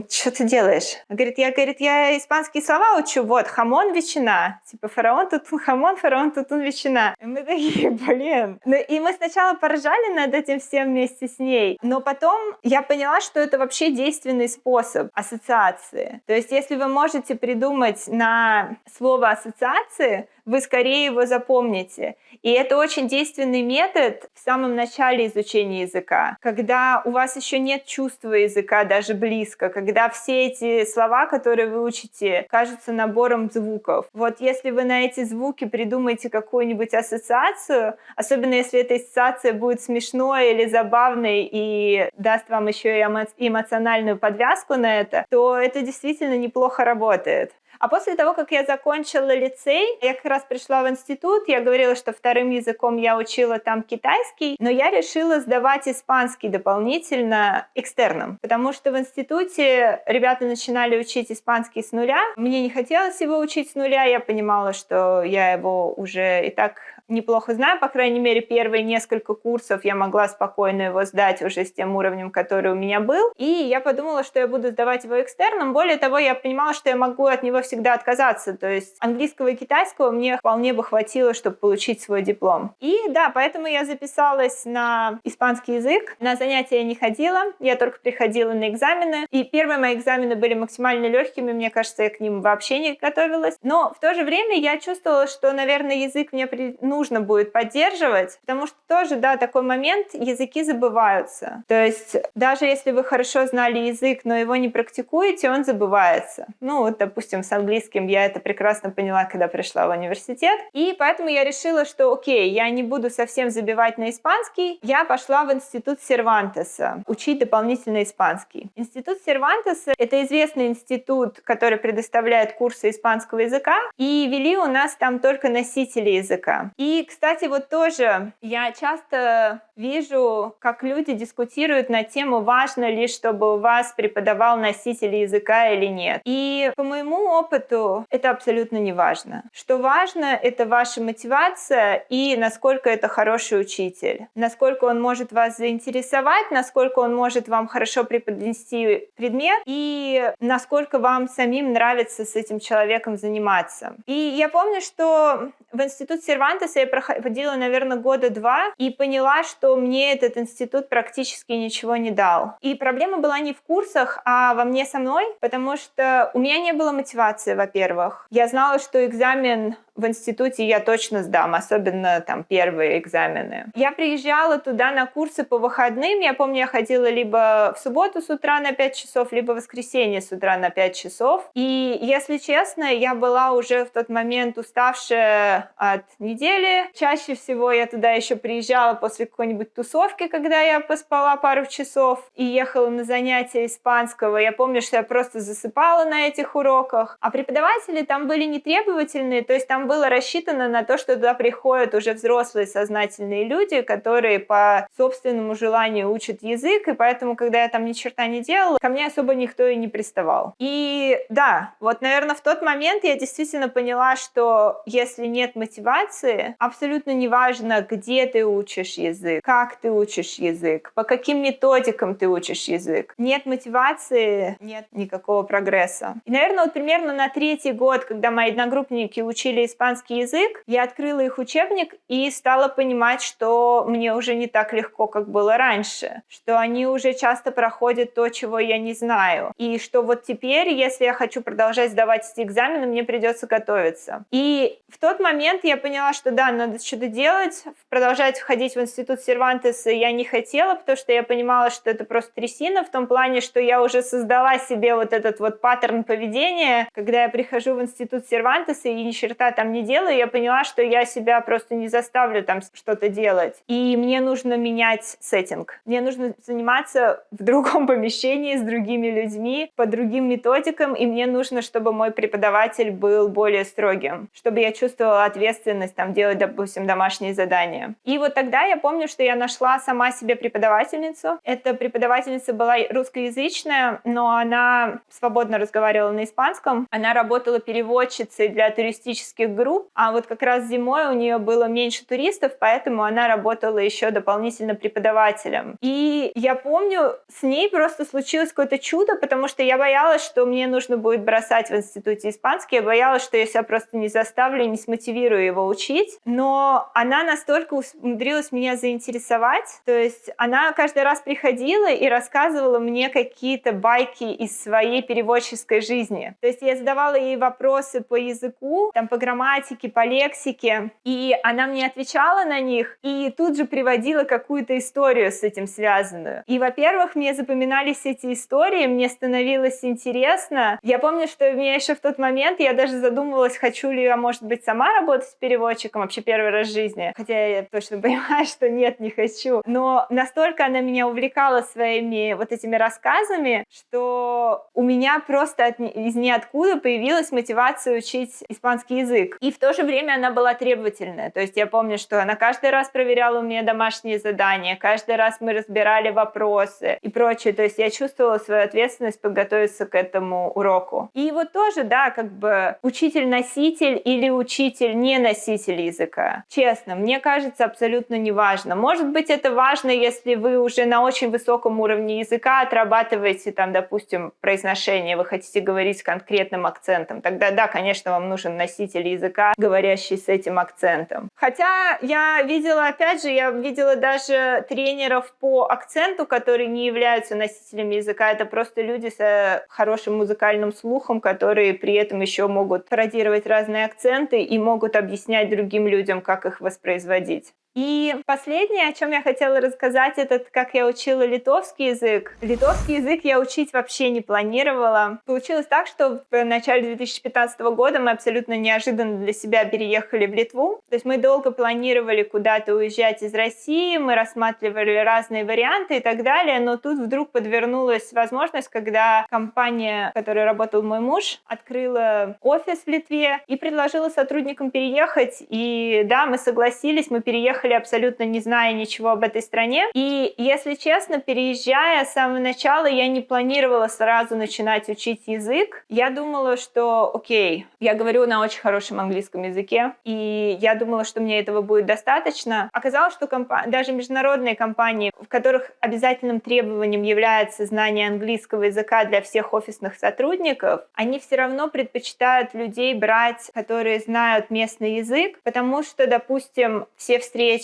что ты делаешь? Она говорит, я испанские слова учу, вот, хамон, ветчина. Типа, фараон тутун хамон, фараон тутун ветчина. И мы такие, блин. Ну, и мы сначала поржали над этим всем вместе с ней, но потом я поняла, что это вообще действенный способ ассоциации. То есть, если вы можете придумать на слово ассоциации, вы скорее его запомните. И это очень действенный метод в самом начале изучения языка, когда у вас еще нет чувства языка даже близко, когда все эти слова, которые вы учите, кажутся набором звуков. Вот если вы на эти звуки придумаете какую-нибудь ассоциацию, особенно если эта ассоциация будет смешной или забавной и даст вам еще и эмоциональную подвязку на это, то это действительно неплохо работает. А после того, как я закончила лицей, я как раз пришла в институт, я говорила, что вторым языком я учила там китайский, но я решила сдавать испанский дополнительно экстерном, потому что в институте ребята начинали учить испанский с нуля. Мне не хотелось его учить с нуля, я понимала, что я его уже и так неплохо знаю, по крайней мере, первые несколько курсов я могла спокойно его сдать уже с тем уровнем, который у меня был. И я подумала, что я буду сдавать его экстерном. Более того, я понимала, что я могу от него всегда отказаться. То есть английского и китайского мне вполне бы хватило, чтобы получить свой диплом. И да, поэтому я записалась на испанский язык. На занятия я не ходила, я только приходила на экзамены. И первые мои экзамены были максимально легкими, мне кажется, я к ним вообще не готовилась. Но в то же время я чувствовала, что, наверное, язык мне нужно будет поддерживать, потому что тоже, да, такой момент, языки забываются. То есть даже если вы хорошо знали язык, но его не практикуете, он забывается. Ну вот, допустим, с английским я это прекрасно поняла, когда пришла в университет. И поэтому я решила, что окей, я не буду совсем забивать на испанский. Я пошла в институт Сервантеса учить дополнительно испанский. Институт Сервантеса — это известный институт, который предоставляет курсы испанского языка, и вели у нас там только носители языка. И И, кстати, вот тоже я часто вижу, как люди дискутируют на тему, важно ли, чтобы у вас преподавал носитель языка или нет. И по моему опыту это абсолютно не важно. Что важно, это ваша мотивация и насколько это хороший учитель. Насколько он может вас заинтересовать, насколько он может вам хорошо преподнести предмет и насколько вам самим нравится с этим человеком заниматься. И я помню, что в институт Сервантеса я проходила, наверное, года 2 и поняла, что мне этот институт практически ничего не дал. И проблема была не в курсах, а во мне самой, потому что у меня не было мотивации, во-первых. Я знала, что экзамен в институте я точно сдам, особенно там первые экзамены. Я приезжала туда на курсы по выходным. Я помню, я ходила либо в субботу с утра на 5 часов, либо в воскресенье с утра на 5 часов. И, если честно, я была уже в тот момент уставшая от недели. Чаще всего я туда еще приезжала после какой-нибудь тусовки, когда я поспала пару часов и ехала на занятия испанского. Я помню, что я просто засыпала на этих уроках. А преподаватели там были не требовательные, то есть там было рассчитано на то, что туда приходят уже взрослые сознательные люди, которые по собственному желанию учат язык, и поэтому, когда я там ни черта не делала, ко мне особо никто и не приставал. И да, вот, наверное, в тот момент я действительно поняла, что если нет мотивации, абсолютно неважно, где ты учишь язык, как ты учишь язык, по каким методикам ты учишь язык. Нет мотивации, нет никакого прогресса. И, наверное, вот примерно на 3-й год, когда мои одногруппники учили испанский язык, я открыла их учебник и стала понимать, что мне уже не так легко, как было раньше, что они уже часто проходят то, чего я не знаю, и что вот теперь, если я хочу продолжать сдавать эти экзамены, мне придется готовиться. И в тот момент я поняла, что да, надо что-то делать, продолжать ходить в институт Сервантеса я не хотела, потому что я понимала, что это просто трясина, в том плане, что я уже создала себе вот этот вот паттерн поведения, когда я прихожу в институт Сервантеса и ни черта там не делаю, я поняла, что я себя просто не заставлю там что-то делать. И мне нужно менять сеттинг. Мне нужно заниматься в другом помещении с другими людьми, по другим методикам, и мне нужно, чтобы мой преподаватель был более строгим, чтобы я чувствовала ответственность там делать, допустим, домашние задания. И вот тогда я помню, что я нашла сама себе преподавательницу. Эта преподавательница была русскоязычная, но она свободно разговаривала на испанском. Она работала переводчицей для туристических групп, а вот как раз зимой у нее было меньше туристов, поэтому она работала еще дополнительно преподавателем. И я помню, с ней просто случилось какое-то чудо, потому что я боялась, что мне нужно будет бросать в институте испанский, я боялась, что я себя просто не заставлю, не смотивирую его учить, но она настолько умудрилась меня заинтересовать, то есть она каждый раз приходила и рассказывала мне какие-то байки из своей переводческой жизни. То есть я задавала ей вопросы по языку, там, по грамматике, по лексике, и она мне отвечала на них и тут же приводила какую-то историю с этим связанную. И, во-первых, мне запоминались эти истории, мне становилось интересно. Я помню, что у меня еще в тот момент я даже задумывалась, хочу ли я, может быть, сама работать переводчиком вообще первый раз в жизни. Хотя я точно понимаю, что нет, не хочу. Но настолько она меня увлекала своими вот этими рассказами, что у меня просто из ниоткуда появилась мотивация учить испанский язык. И в то же время она была требовательная. То есть я помню, что она каждый раз проверяла у меня домашние задания, каждый раз мы разбирали вопросы и прочее. То есть я чувствовала свою ответственность подготовиться к этому уроку. И вот тоже, да, как бы учитель-носитель или учитель-не-носитель языка. Честно, мне кажется, абсолютно неважно. Может быть, это важно, если вы уже на очень высоком уровне языка отрабатываете, там, допустим, произношение, вы хотите говорить с конкретным акцентом. Тогда, да, конечно, вам нужен носитель языка, говорящий с этим акцентом. Хотя я видела, опять же, я видела даже тренеров по акценту, которые не являются носителями языка. Это просто люди с хорошим музыкальным слухом, которые при этом еще могут пародировать разные акценты и могут объяснять другим людям, как их воспроизводить. И последнее, о чем я хотела рассказать, это как я учила литовский язык. Литовский язык я учить вообще не планировала. Получилось так, что в начале 2015 года мы абсолютно неожиданно для себя переехали в Литву. То есть мы долго планировали куда-то уезжать из России, мы рассматривали разные варианты и так далее, но тут вдруг подвернулась возможность, когда компания, в которой работал мой муж, открыла офис в Литве и предложила сотрудникам переехать. И да, мы согласились, мы переехали абсолютно не зная ничего об этой стране. И, если честно, переезжая с самого начала, я не планировала сразу начинать учить язык. Я думала, что окей, я говорю на очень хорошем английском языке, и я думала, что мне этого будет достаточно. Оказалось, что даже международные компании, в которых обязательным требованием является знание английского языка для всех офисных сотрудников, они все равно предпочитают людей брать, которые знают местный язык, потому что, допустим, все встречи,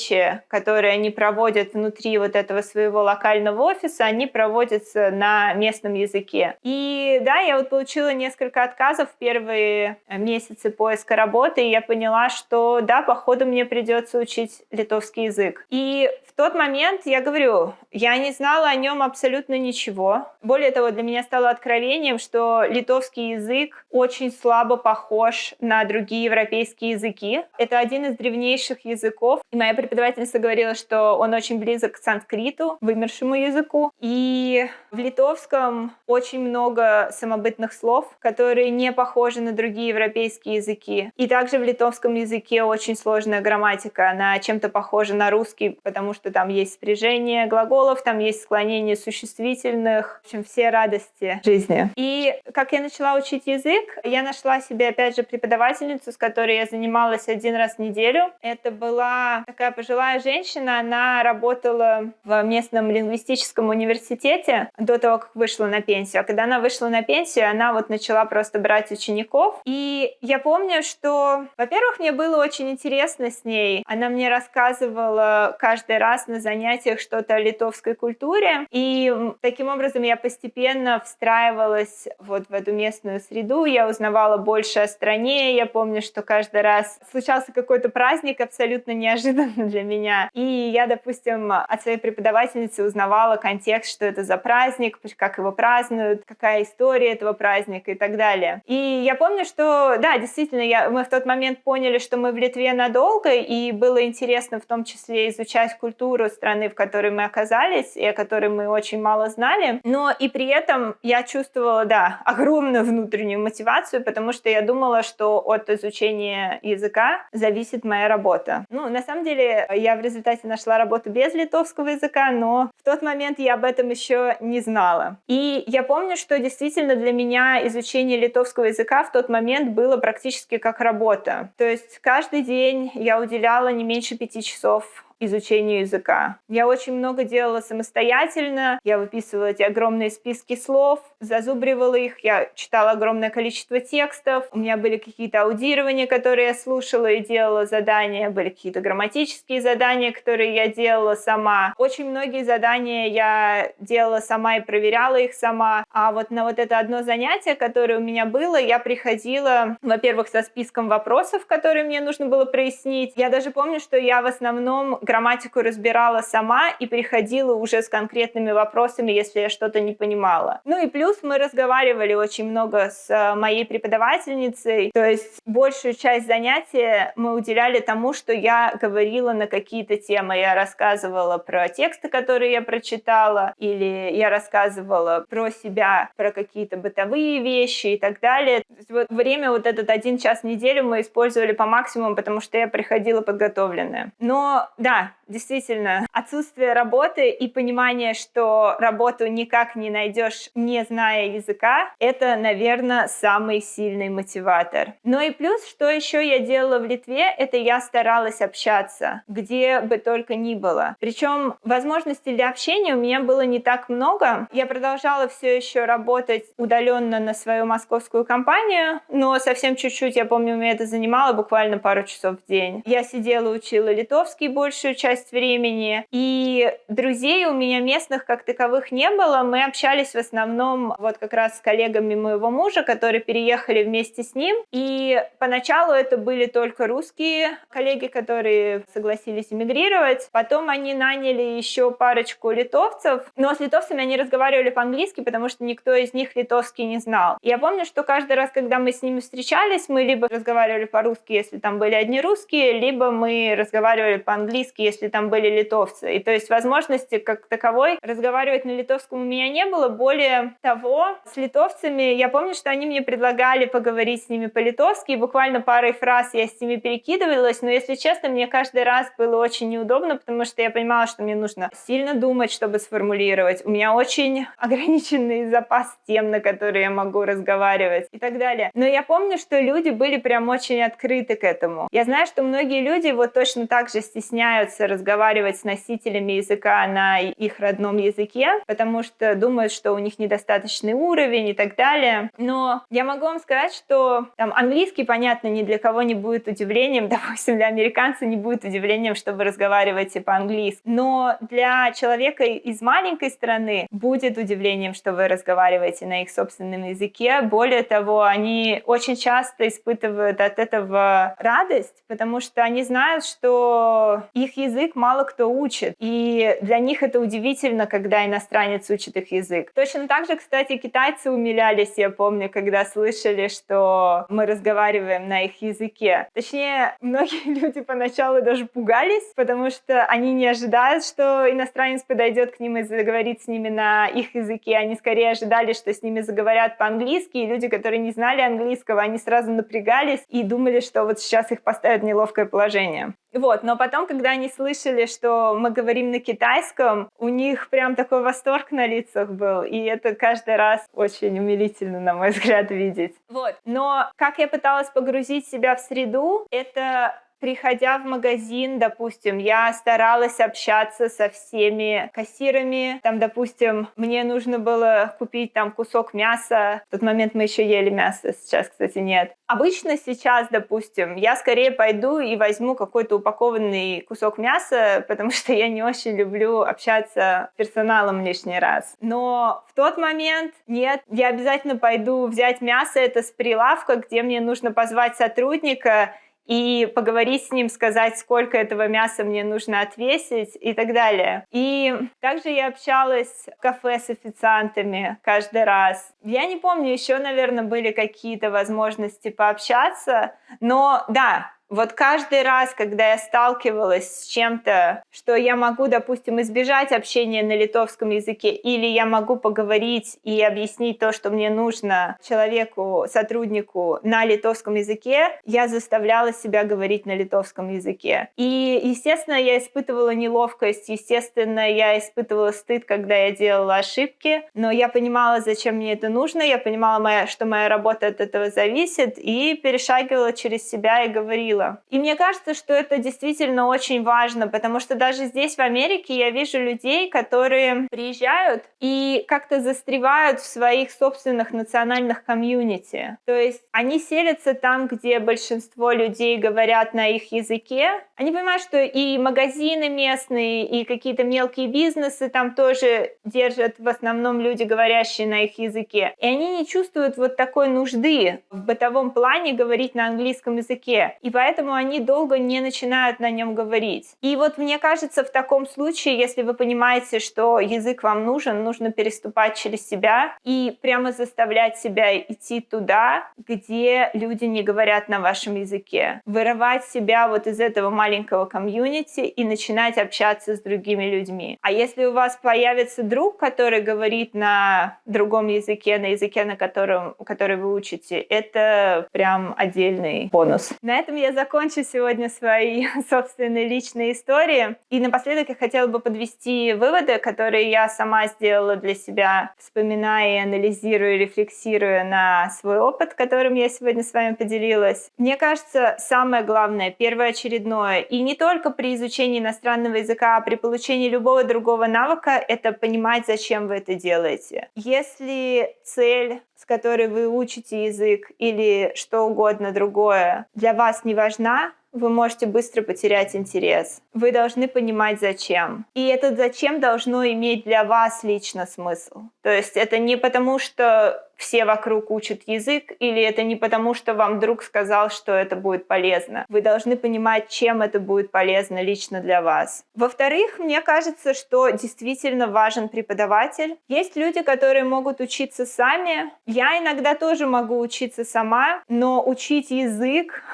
которые они проводят внутри вот этого своего локального офиса, они проводятся на местном языке. И да, я вот получила несколько отказов в первые месяцы поиска работы, и я поняла, что да, походу мне придется учить литовский язык. И в тот момент, я говорю, я не знала о нем абсолютно ничего. Более того, для меня стало откровением, что литовский язык очень слабо похож на другие европейские языки. Это один из древнейших языков. И моя преподавательница говорила, что он очень близок к санскриту, вымершему языку. И в литовском очень много самобытных слов, которые не похожи на другие европейские языки. И также в литовском языке очень сложная грамматика. Она чем-то похожа на русский, потому что там есть спряжение глаголов, там есть склонение существительных, в общем, все радости жизни. И как я начала учить язык, я нашла себе, опять же, преподавательницу, с которой я занималась один раз в неделю. Это была такая пожилая женщина, она работала в местном лингвистическом университете до того, как вышла на пенсию. А когда она вышла на пенсию, она вот начала просто брать учеников. И я помню, что, во-первых, мне было очень интересно с ней. Она мне рассказывала каждый раз на занятиях что-то о литовской культуре. И таким образом я постепенно встраивалась вот в эту местную среду. Я узнавала больше о стране. Я помню, что каждый раз случался какой-то праздник абсолютно неожиданно для меня. И я, допустим, от своей преподавательницы узнавала контекст, что это за праздник, как его празднуют, какая история этого праздника и так далее. И я помню, что, да, действительно, мы в тот момент поняли, что мы в Литве надолго, и было интересно в том числе изучать культуру страны, в которой мы оказались, и о которой мы очень мало знали. Но и при этом я чувствовала, да, огромную внутреннюю мотивацию, потому что я думала, что от изучения языка зависит моя работа. Ну, на самом деле, я в результате нашла работу без литовского языка, но в тот момент я об этом еще не знала. И я помню, что действительно для меня изучение литовского языка в тот момент было практически как работа. То есть каждый день я уделяла не меньше 5 часов изучению языка. Я очень много делала самостоятельно, я выписывала эти огромные списки слов, зазубривала их, я читала огромное количество текстов, у меня были какие-то аудирования, которые я слушала и делала задания, были какие-то грамматические задания, которые я делала сама. Очень многие задания я делала сама и проверяла их сама, а вот на вот это одно занятие, которое у меня было, я приходила, во-первых, со списком вопросов, которые мне нужно было прояснить. Я даже помню, что я в основном грамматику разбирала сама и приходила уже с конкретными вопросами, если я что-то не понимала. Ну и плюс мы разговаривали очень много с моей преподавательницей, то есть большую часть занятия мы уделяли тому, что я говорила на какие-то темы. Я рассказывала про тексты, которые я прочитала, или я рассказывала про себя, про какие-то бытовые вещи и так далее. То есть вот время вот этот 1 час в неделю мы использовали по максимуму, потому что я приходила подготовленная. Но да, действительно, отсутствие работы и понимание, что работу никак не найдешь, не зная языка, это, наверное, самый сильный мотиватор. Ну и плюс, что еще я делала в Литве, это я старалась общаться, где бы только ни было. Причем возможностей для общения у меня было не так много. Я продолжала все еще работать удаленно на свою московскую компанию, но совсем чуть-чуть, я помню, меня это занимало буквально пару часов в день. Я сидела, учила литовский большую часть часть времени. И друзей у меня местных как таковых не было. Мы общались в основном вот как раз с коллегами моего мужа, которые переехали вместе с ним. И поначалу это были только русские коллеги, которые согласились эмигрировать. Потом они наняли еще парочку литовцев. Но с литовцами они разговаривали по-английски, потому что никто из них литовский не знал. Я помню, что каждый раз, когда мы с ними встречались, мы либо разговаривали по-русски, если там были одни русские, либо мы разговаривали по-английски, если там были литовцы. И то есть возможности как таковой разговаривать на литовском у меня не было. Более того, с литовцами я помню, что они мне предлагали поговорить с ними по-литовски, и буквально парой фраз я с ними перекидывалась, но, если честно, мне каждый раз было очень неудобно, потому что я понимала, что мне нужно сильно думать, чтобы сформулировать. У меня очень ограниченный запас тем, на которые я могу разговаривать и так далее. Но я помню, что люди были прям очень открыты к этому. Я знаю, что многие люди вот точно так же стесняются разговаривать с носителями языка на их родном языке, потому что думают, что у них недостаточный уровень и так далее. Но я могу вам сказать, что там английский, понятно, ни для кого не будет удивлением, допустим, для американца не будет удивлением, что вы разговариваете по-английски. Но для человека из маленькой страны будет удивлением, что вы разговариваете на их собственном языке. Более того, они очень часто испытывают от этого радость, потому что они знают, что их язык мало кто учит. И для них это удивительно, когда иностранец учит их язык. Точно так же, кстати, китайцы умилялись, я помню, когда слышали, что мы разговариваем на их языке. Точнее, многие люди поначалу даже пугались, потому что они не ожидают, что иностранец подойдет к ним и заговорит с ними на их языке. Они скорее ожидали, что с ними заговорят по-английски, и люди, которые не знали английского, они сразу напрягались и думали, что вот сейчас их поставят в неловкое положение. Вот, но потом, когда они слышали, что мы говорим на китайском, у них прям такой восторг на лицах был, и это каждый раз очень умилительно, на мой взгляд, видеть. Вот, но как я пыталась погрузить себя в среду, это... Приходя в магазин, допустим, я старалась общаться со всеми кассирами. Там, допустим, мне нужно было купить там кусок мяса. В тот момент мы еще ели мясо, сейчас, кстати, нет. Обычно сейчас, допустим, я скорее пойду и возьму какой-то упакованный кусок мяса, потому что я не очень люблю общаться с персоналом лишний раз. Но в тот момент нет, я обязательно пойду взять мясо, это с прилавка, где мне нужно позвать сотрудника, и поговорить с ним, сказать, сколько этого мяса мне нужно отвесить и так далее. И также я общалась в кафе с официантами каждый раз. Я не помню, еще, наверное, были какие-то возможности пообщаться, но да, вот каждый раз, когда я сталкивалась с чем-то, что я могу, допустим, избежать общения на литовском языке, или я могу поговорить и объяснить то, что мне нужно человеку, сотруднику на литовском языке, я заставляла себя говорить на литовском языке. И, естественно, я испытывала неловкость, естественно, я испытывала стыд, когда я делала ошибки, но я понимала, зачем мне это нужно, я понимала, что моя работа от этого зависит, и перешагивала через себя и говорила. И мне кажется, что это действительно очень важно, потому что даже здесь, в Америке, я вижу людей, которые приезжают и как-то застревают в своих собственных национальных комьюнити. То есть они селятся там, где большинство людей говорят на их языке. Они понимают, что и магазины местные, и какие-то мелкие бизнесы там тоже держат в основном люди, говорящие на их языке. И они не чувствуют вот такой нужды в бытовом плане говорить на английском языке. И поэтому они долго не начинают на нем говорить. И вот мне кажется, в таком случае, если вы понимаете, что язык вам нужен, нужно переступать через себя и прямо заставлять себя идти туда, где люди не говорят на вашем языке. Вырывать себя вот из этого маленького комьюнити и начинать общаться с другими людьми. А если у вас появится друг, который говорит на другом языке, на языке, который вы учите, это прям отдельный бонус. На этом я закончу сегодня свои собственные личные истории. И напоследок я хотела бы подвести выводы, которые я сама сделала для себя, вспоминая и анализируя, рефлексируя на свой опыт, которым я сегодня с вами поделилась. Мне кажется, самое главное, первоочередное, и не только при изучении иностранного языка, а при получении любого другого навыка, это понимать, зачем вы это делаете. Если цель, с которой вы учите язык, или что угодно другое, для вас не важна, вы можете быстро потерять интерес. Вы должны понимать, зачем. И этот зачем должно иметь для вас лично смысл. То есть это не потому, что все вокруг учат язык, или это не потому, что вам друг сказал, что это будет полезно. Вы должны понимать, чем это будет полезно лично для вас. Во-вторых, мне кажется, что действительно важен преподаватель. Есть люди, которые могут учиться сами. Я иногда тоже могу учиться сама, но учить язык,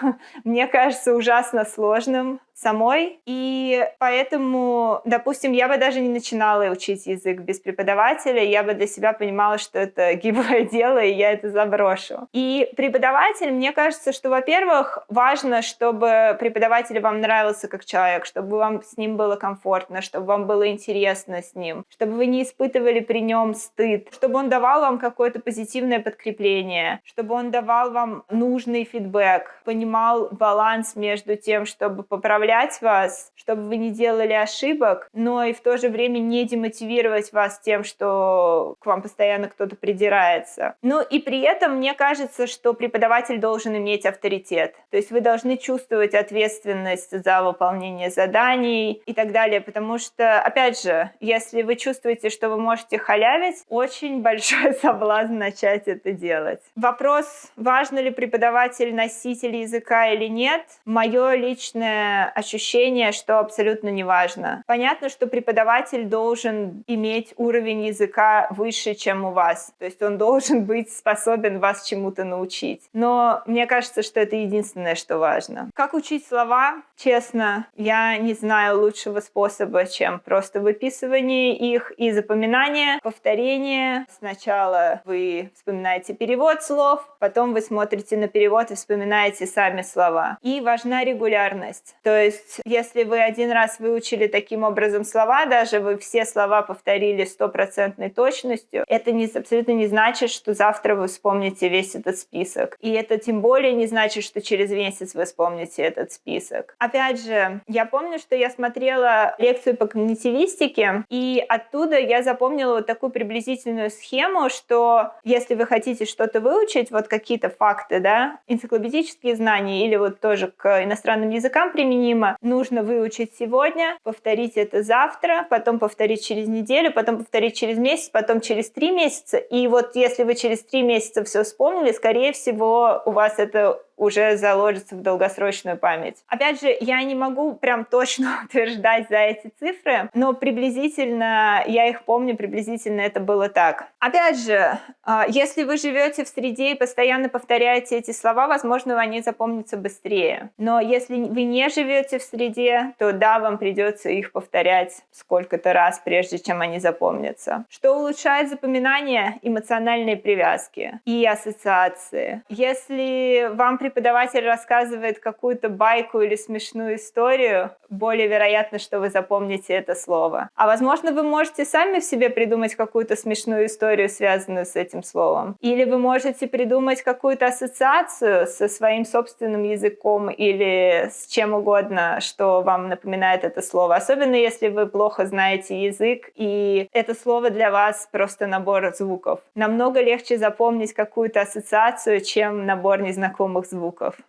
мне кажется, ужасно сложным самой. И поэтому, допустим, я бы даже не начинала учить язык без преподавателя. Я бы для себя понимала, что это гиблое дело, и я это заброшу. И преподаватель, мне кажется, что, во-первых, важно, чтобы преподаватель вам нравился как человек, чтобы вам с ним было комфортно, чтобы вам было интересно с ним, чтобы вы не испытывали при нем стыд, чтобы он давал вам какое-то позитивное подкрепление, чтобы он давал вам нужный фидбэк, понимал баланс между тем, чтобы поправлять вас, чтобы вы не делали ошибок, но и в то же время не демотивировать вас тем, что к вам постоянно кто-то придирается. Ну и при этом мне кажется, что преподаватель должен иметь авторитет. То есть вы должны чувствовать ответственность за выполнение заданий и так далее, потому что, опять же, если вы чувствуете, что вы можете халявить, очень большой соблазн начать это делать. Вопрос, важно ли преподаватель носитель языка или нет, мое личное ощущение, что абсолютно неважно. Понятно, что преподаватель должен иметь уровень языка выше, чем у вас. То есть он должен быть способен вас чему-то научить. Но мне кажется, что это единственное, что важно. Как учить слова? Честно, я не знаю лучшего способа, чем просто выписывание их и запоминание, повторение. Сначала вы вспоминаете перевод слов, потом вы смотрите на перевод и вспоминаете сами слова. И важна регулярность. То есть, если вы один раз выучили таким образом слова, даже вы все слова повторили 100% точностью, это абсолютно не значит, что завтра вы вспомните весь этот список. И это тем более не значит, что через месяц вы вспомните этот список. Опять же, я помню, что я смотрела лекцию по когнитивистике, и оттуда я запомнила вот такую приблизительную схему, что если вы хотите что-то выучить, вот какие-то факты, да, энциклопедические знания или вот тоже к иностранным языкам применимо, нужно выучить сегодня, повторить это завтра, потом повторить через неделю, потом повторить через месяц, потом через 3 месяца. И вот если вы через 3 месяца все вспомнили, скорее всего, у вас это уже заложится в долгосрочную память. Опять же, я не могу прям точно утверждать за эти цифры, но приблизительно, я их помню, приблизительно это было так. Опять же, если вы живете в среде и постоянно повторяете эти слова, возможно, они запомнятся быстрее. Но если вы не живете в среде, то да, вам придется их повторять сколько-то раз, прежде чем они запомнятся. Что улучшает запоминание? Эмоциональные привязки и ассоциации. Если вам преподаватель рассказывает какую-то байку или смешную историю, более вероятно, что вы запомните это слово. А возможно, вы можете сами в себе придумать какую-то смешную историю, связанную с этим словом. Или вы можете придумать какую-то ассоциацию со своим собственным языком или с чем угодно, что вам напоминает это слово. Особенно, если вы плохо знаете язык, и это слово для вас просто набор звуков. Намного легче запомнить какую-то ассоциацию, чем набор незнакомых звуков.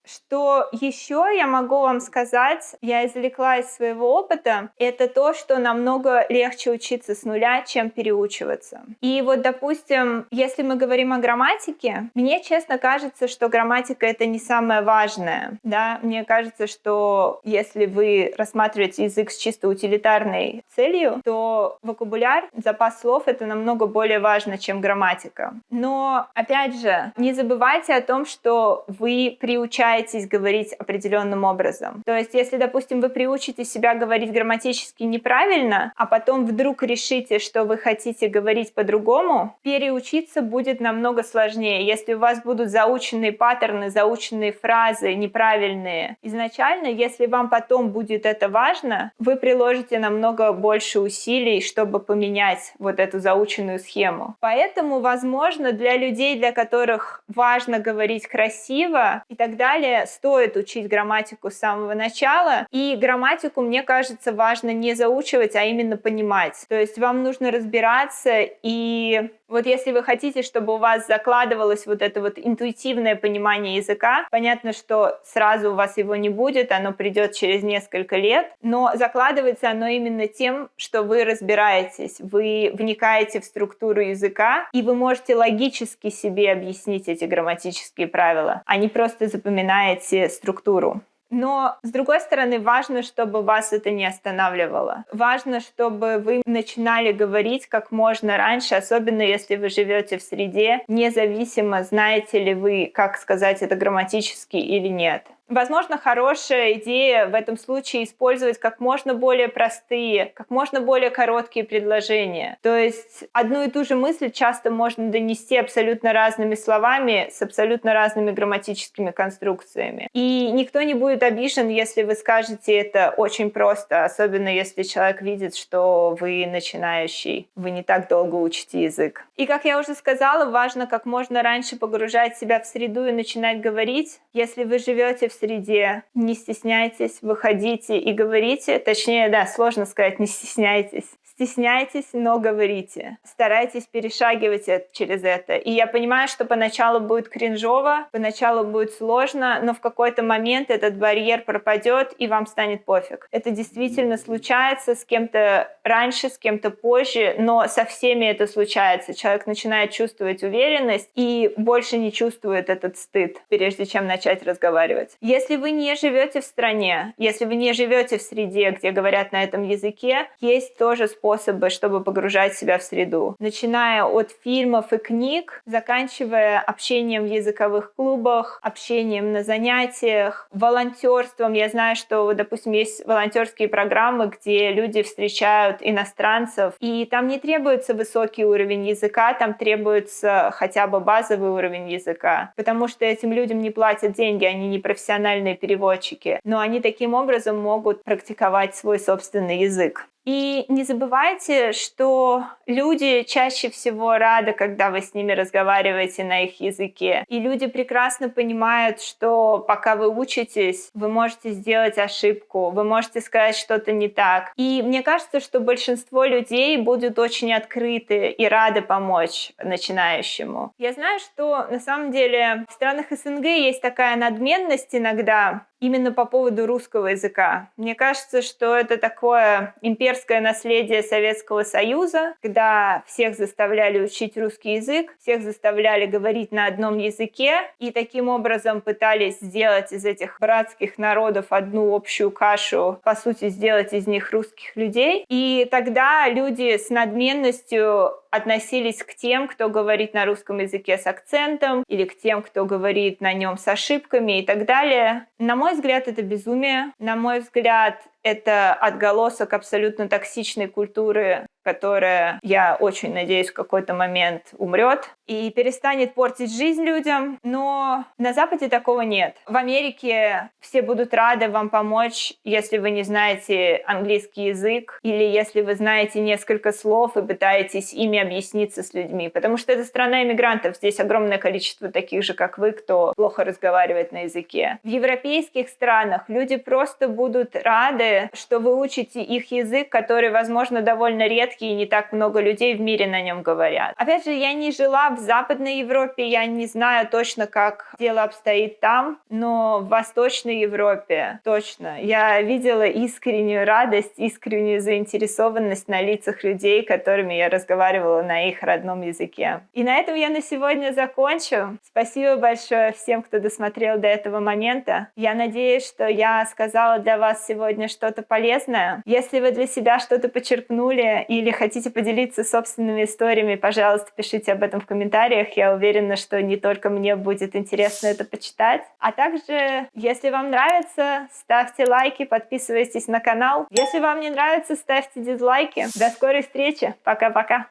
Что еще я могу вам сказать, я извлекла из своего опыта, это то, что намного легче учиться с нуля, чем переучиваться. И вот, допустим, если мы говорим о грамматике, мне честно кажется, что грамматика — это не самое важное. Да? Мне кажется, что если вы рассматриваете язык с чисто утилитарной целью, то вокабуляр, запас слов — это намного более важно, чем грамматика. Но, опять же, не забывайте о том, что вы приучаетесь говорить определенным образом. То есть, если, допустим, вы приучите себя говорить грамматически неправильно, а потом вдруг решите, что вы хотите говорить по-другому, переучиться будет намного сложнее. Если у вас будут заученные паттерны, заученные фразы неправильные изначально, если вам потом будет это важно, вы приложите намного больше усилий, чтобы поменять вот эту заученную схему. Поэтому, возможно, для людей, для которых важно говорить красиво, и так далее, стоит учить грамматику с самого начала. И грамматику, мне кажется, важно не заучивать, а именно понимать. То есть вам нужно разбираться и Вот если вы хотите, чтобы у вас закладывалось вот это вот интуитивное понимание языка, понятно, что сразу у вас его не будет, оно придет через несколько лет, но закладывается оно именно тем, что вы разбираетесь, вы вникаете в структуру языка, и вы можете логически себе объяснить эти грамматические правила, а не просто запоминаете структуру. Но, с другой стороны, важно, чтобы вас это не останавливало. Важно, чтобы вы начинали говорить как можно раньше, особенно если вы живете в среде, независимо, знаете ли вы, как сказать это грамматически или нет. Возможно, хорошая идея в этом случае использовать как можно более простые, как можно более короткие предложения. То есть одну и ту же мысль часто можно донести абсолютно разными словами, с абсолютно разными грамматическими конструкциями. И никто не будет обижен, если вы скажете это очень просто, особенно если человек видит, что вы начинающий, вы не так долго учите язык. И, как я уже сказала, важно как можно раньше погружать себя в среду и начинать говорить. Если вы живете в среде, не стесняйтесь, выходите и говорите. Точнее, да, сложно сказать, не стесняйтесь. Стесняйтесь, но говорите. Старайтесь перешагивать через это. И я понимаю, что поначалу будет кринжово, поначалу будет сложно, но в какой-то момент этот барьер пропадет, и вам станет пофиг. Это действительно случается с кем-то раньше, с кем-то позже, но со всеми это случается. Человек начинает чувствовать уверенность и больше не чувствует этот стыд, прежде чем начать разговаривать. Если вы не живете в стране, если вы не живете в среде, где говорят на этом языке, есть тоже способы, чтобы погружать себя в среду. Начиная от фильмов и книг, заканчивая общением в языковых клубах, общением на занятиях, волонтерством. Я знаю, что, допустим, есть волонтерские программы, где люди встречают иностранцев, и там не требуется высокий уровень языка, там требуется хотя бы базовый уровень языка, потому что этим людям не платят деньги, они не профессиональные переводчики, но они таким образом могут практиковать свой собственный язык. И не забывайте, что люди чаще всего рады, когда вы с ними разговариваете на их языке. И люди прекрасно понимают, что пока вы учитесь, вы можете сделать ошибку, вы можете сказать что-то не так. И мне кажется, что большинство людей будут очень открыты и рады помочь начинающему. Я знаю, что на самом деле в странах СНГ есть такая надменность иногда, именно по поводу русского языка. Мне кажется, что это такое имперское наследие Советского Союза, когда всех заставляли учить русский язык, всех заставляли говорить на одном языке, и таким образом пытались сделать из этих братских народов одну общую кашу, по сути, сделать из них русских людей. И тогда люди с надменностью относились к тем, кто говорит на русском языке с акцентом, или к тем, кто говорит на нем с ошибками и так далее. На мой взгляд, это безумие. На мой взгляд, это отголосок абсолютно токсичной культуры, которая, я очень надеюсь, в какой-то момент умрет и перестанет портить жизнь людям. Но на Западе такого нет. В Америке все будут рады вам помочь, если вы не знаете английский язык или если вы знаете несколько слов и пытаетесь ими объясниться с людьми. Потому что это страна иммигрантов. Здесь огромное количество таких же, как вы, кто плохо разговаривает на языке. В европейских странах люди просто будут рады, что вы учите их язык, который, возможно, довольно редкий, и не так много людей в мире на нем говорят. Опять же, я не жила в Западной Европе, я не знаю точно, как дело обстоит там, но в Восточной Европе точно. Я видела искреннюю радость, искреннюю заинтересованность на лицах людей, которыми я разговаривала на их родном языке. И на этом я на сегодня закончу. Спасибо большое всем, кто досмотрел до этого момента. Я надеюсь, что я сказала для вас сегодня что-то полезное. Если вы для себя что-то почерпнули или хотите поделиться собственными историями, пожалуйста, пишите об этом в комментариях. Я уверена, что не только мне будет интересно это почитать. А также, если вам нравится, ставьте лайки, подписывайтесь на канал. Если вам не нравится, ставьте дизлайки. До скорой встречи. Пока-пока.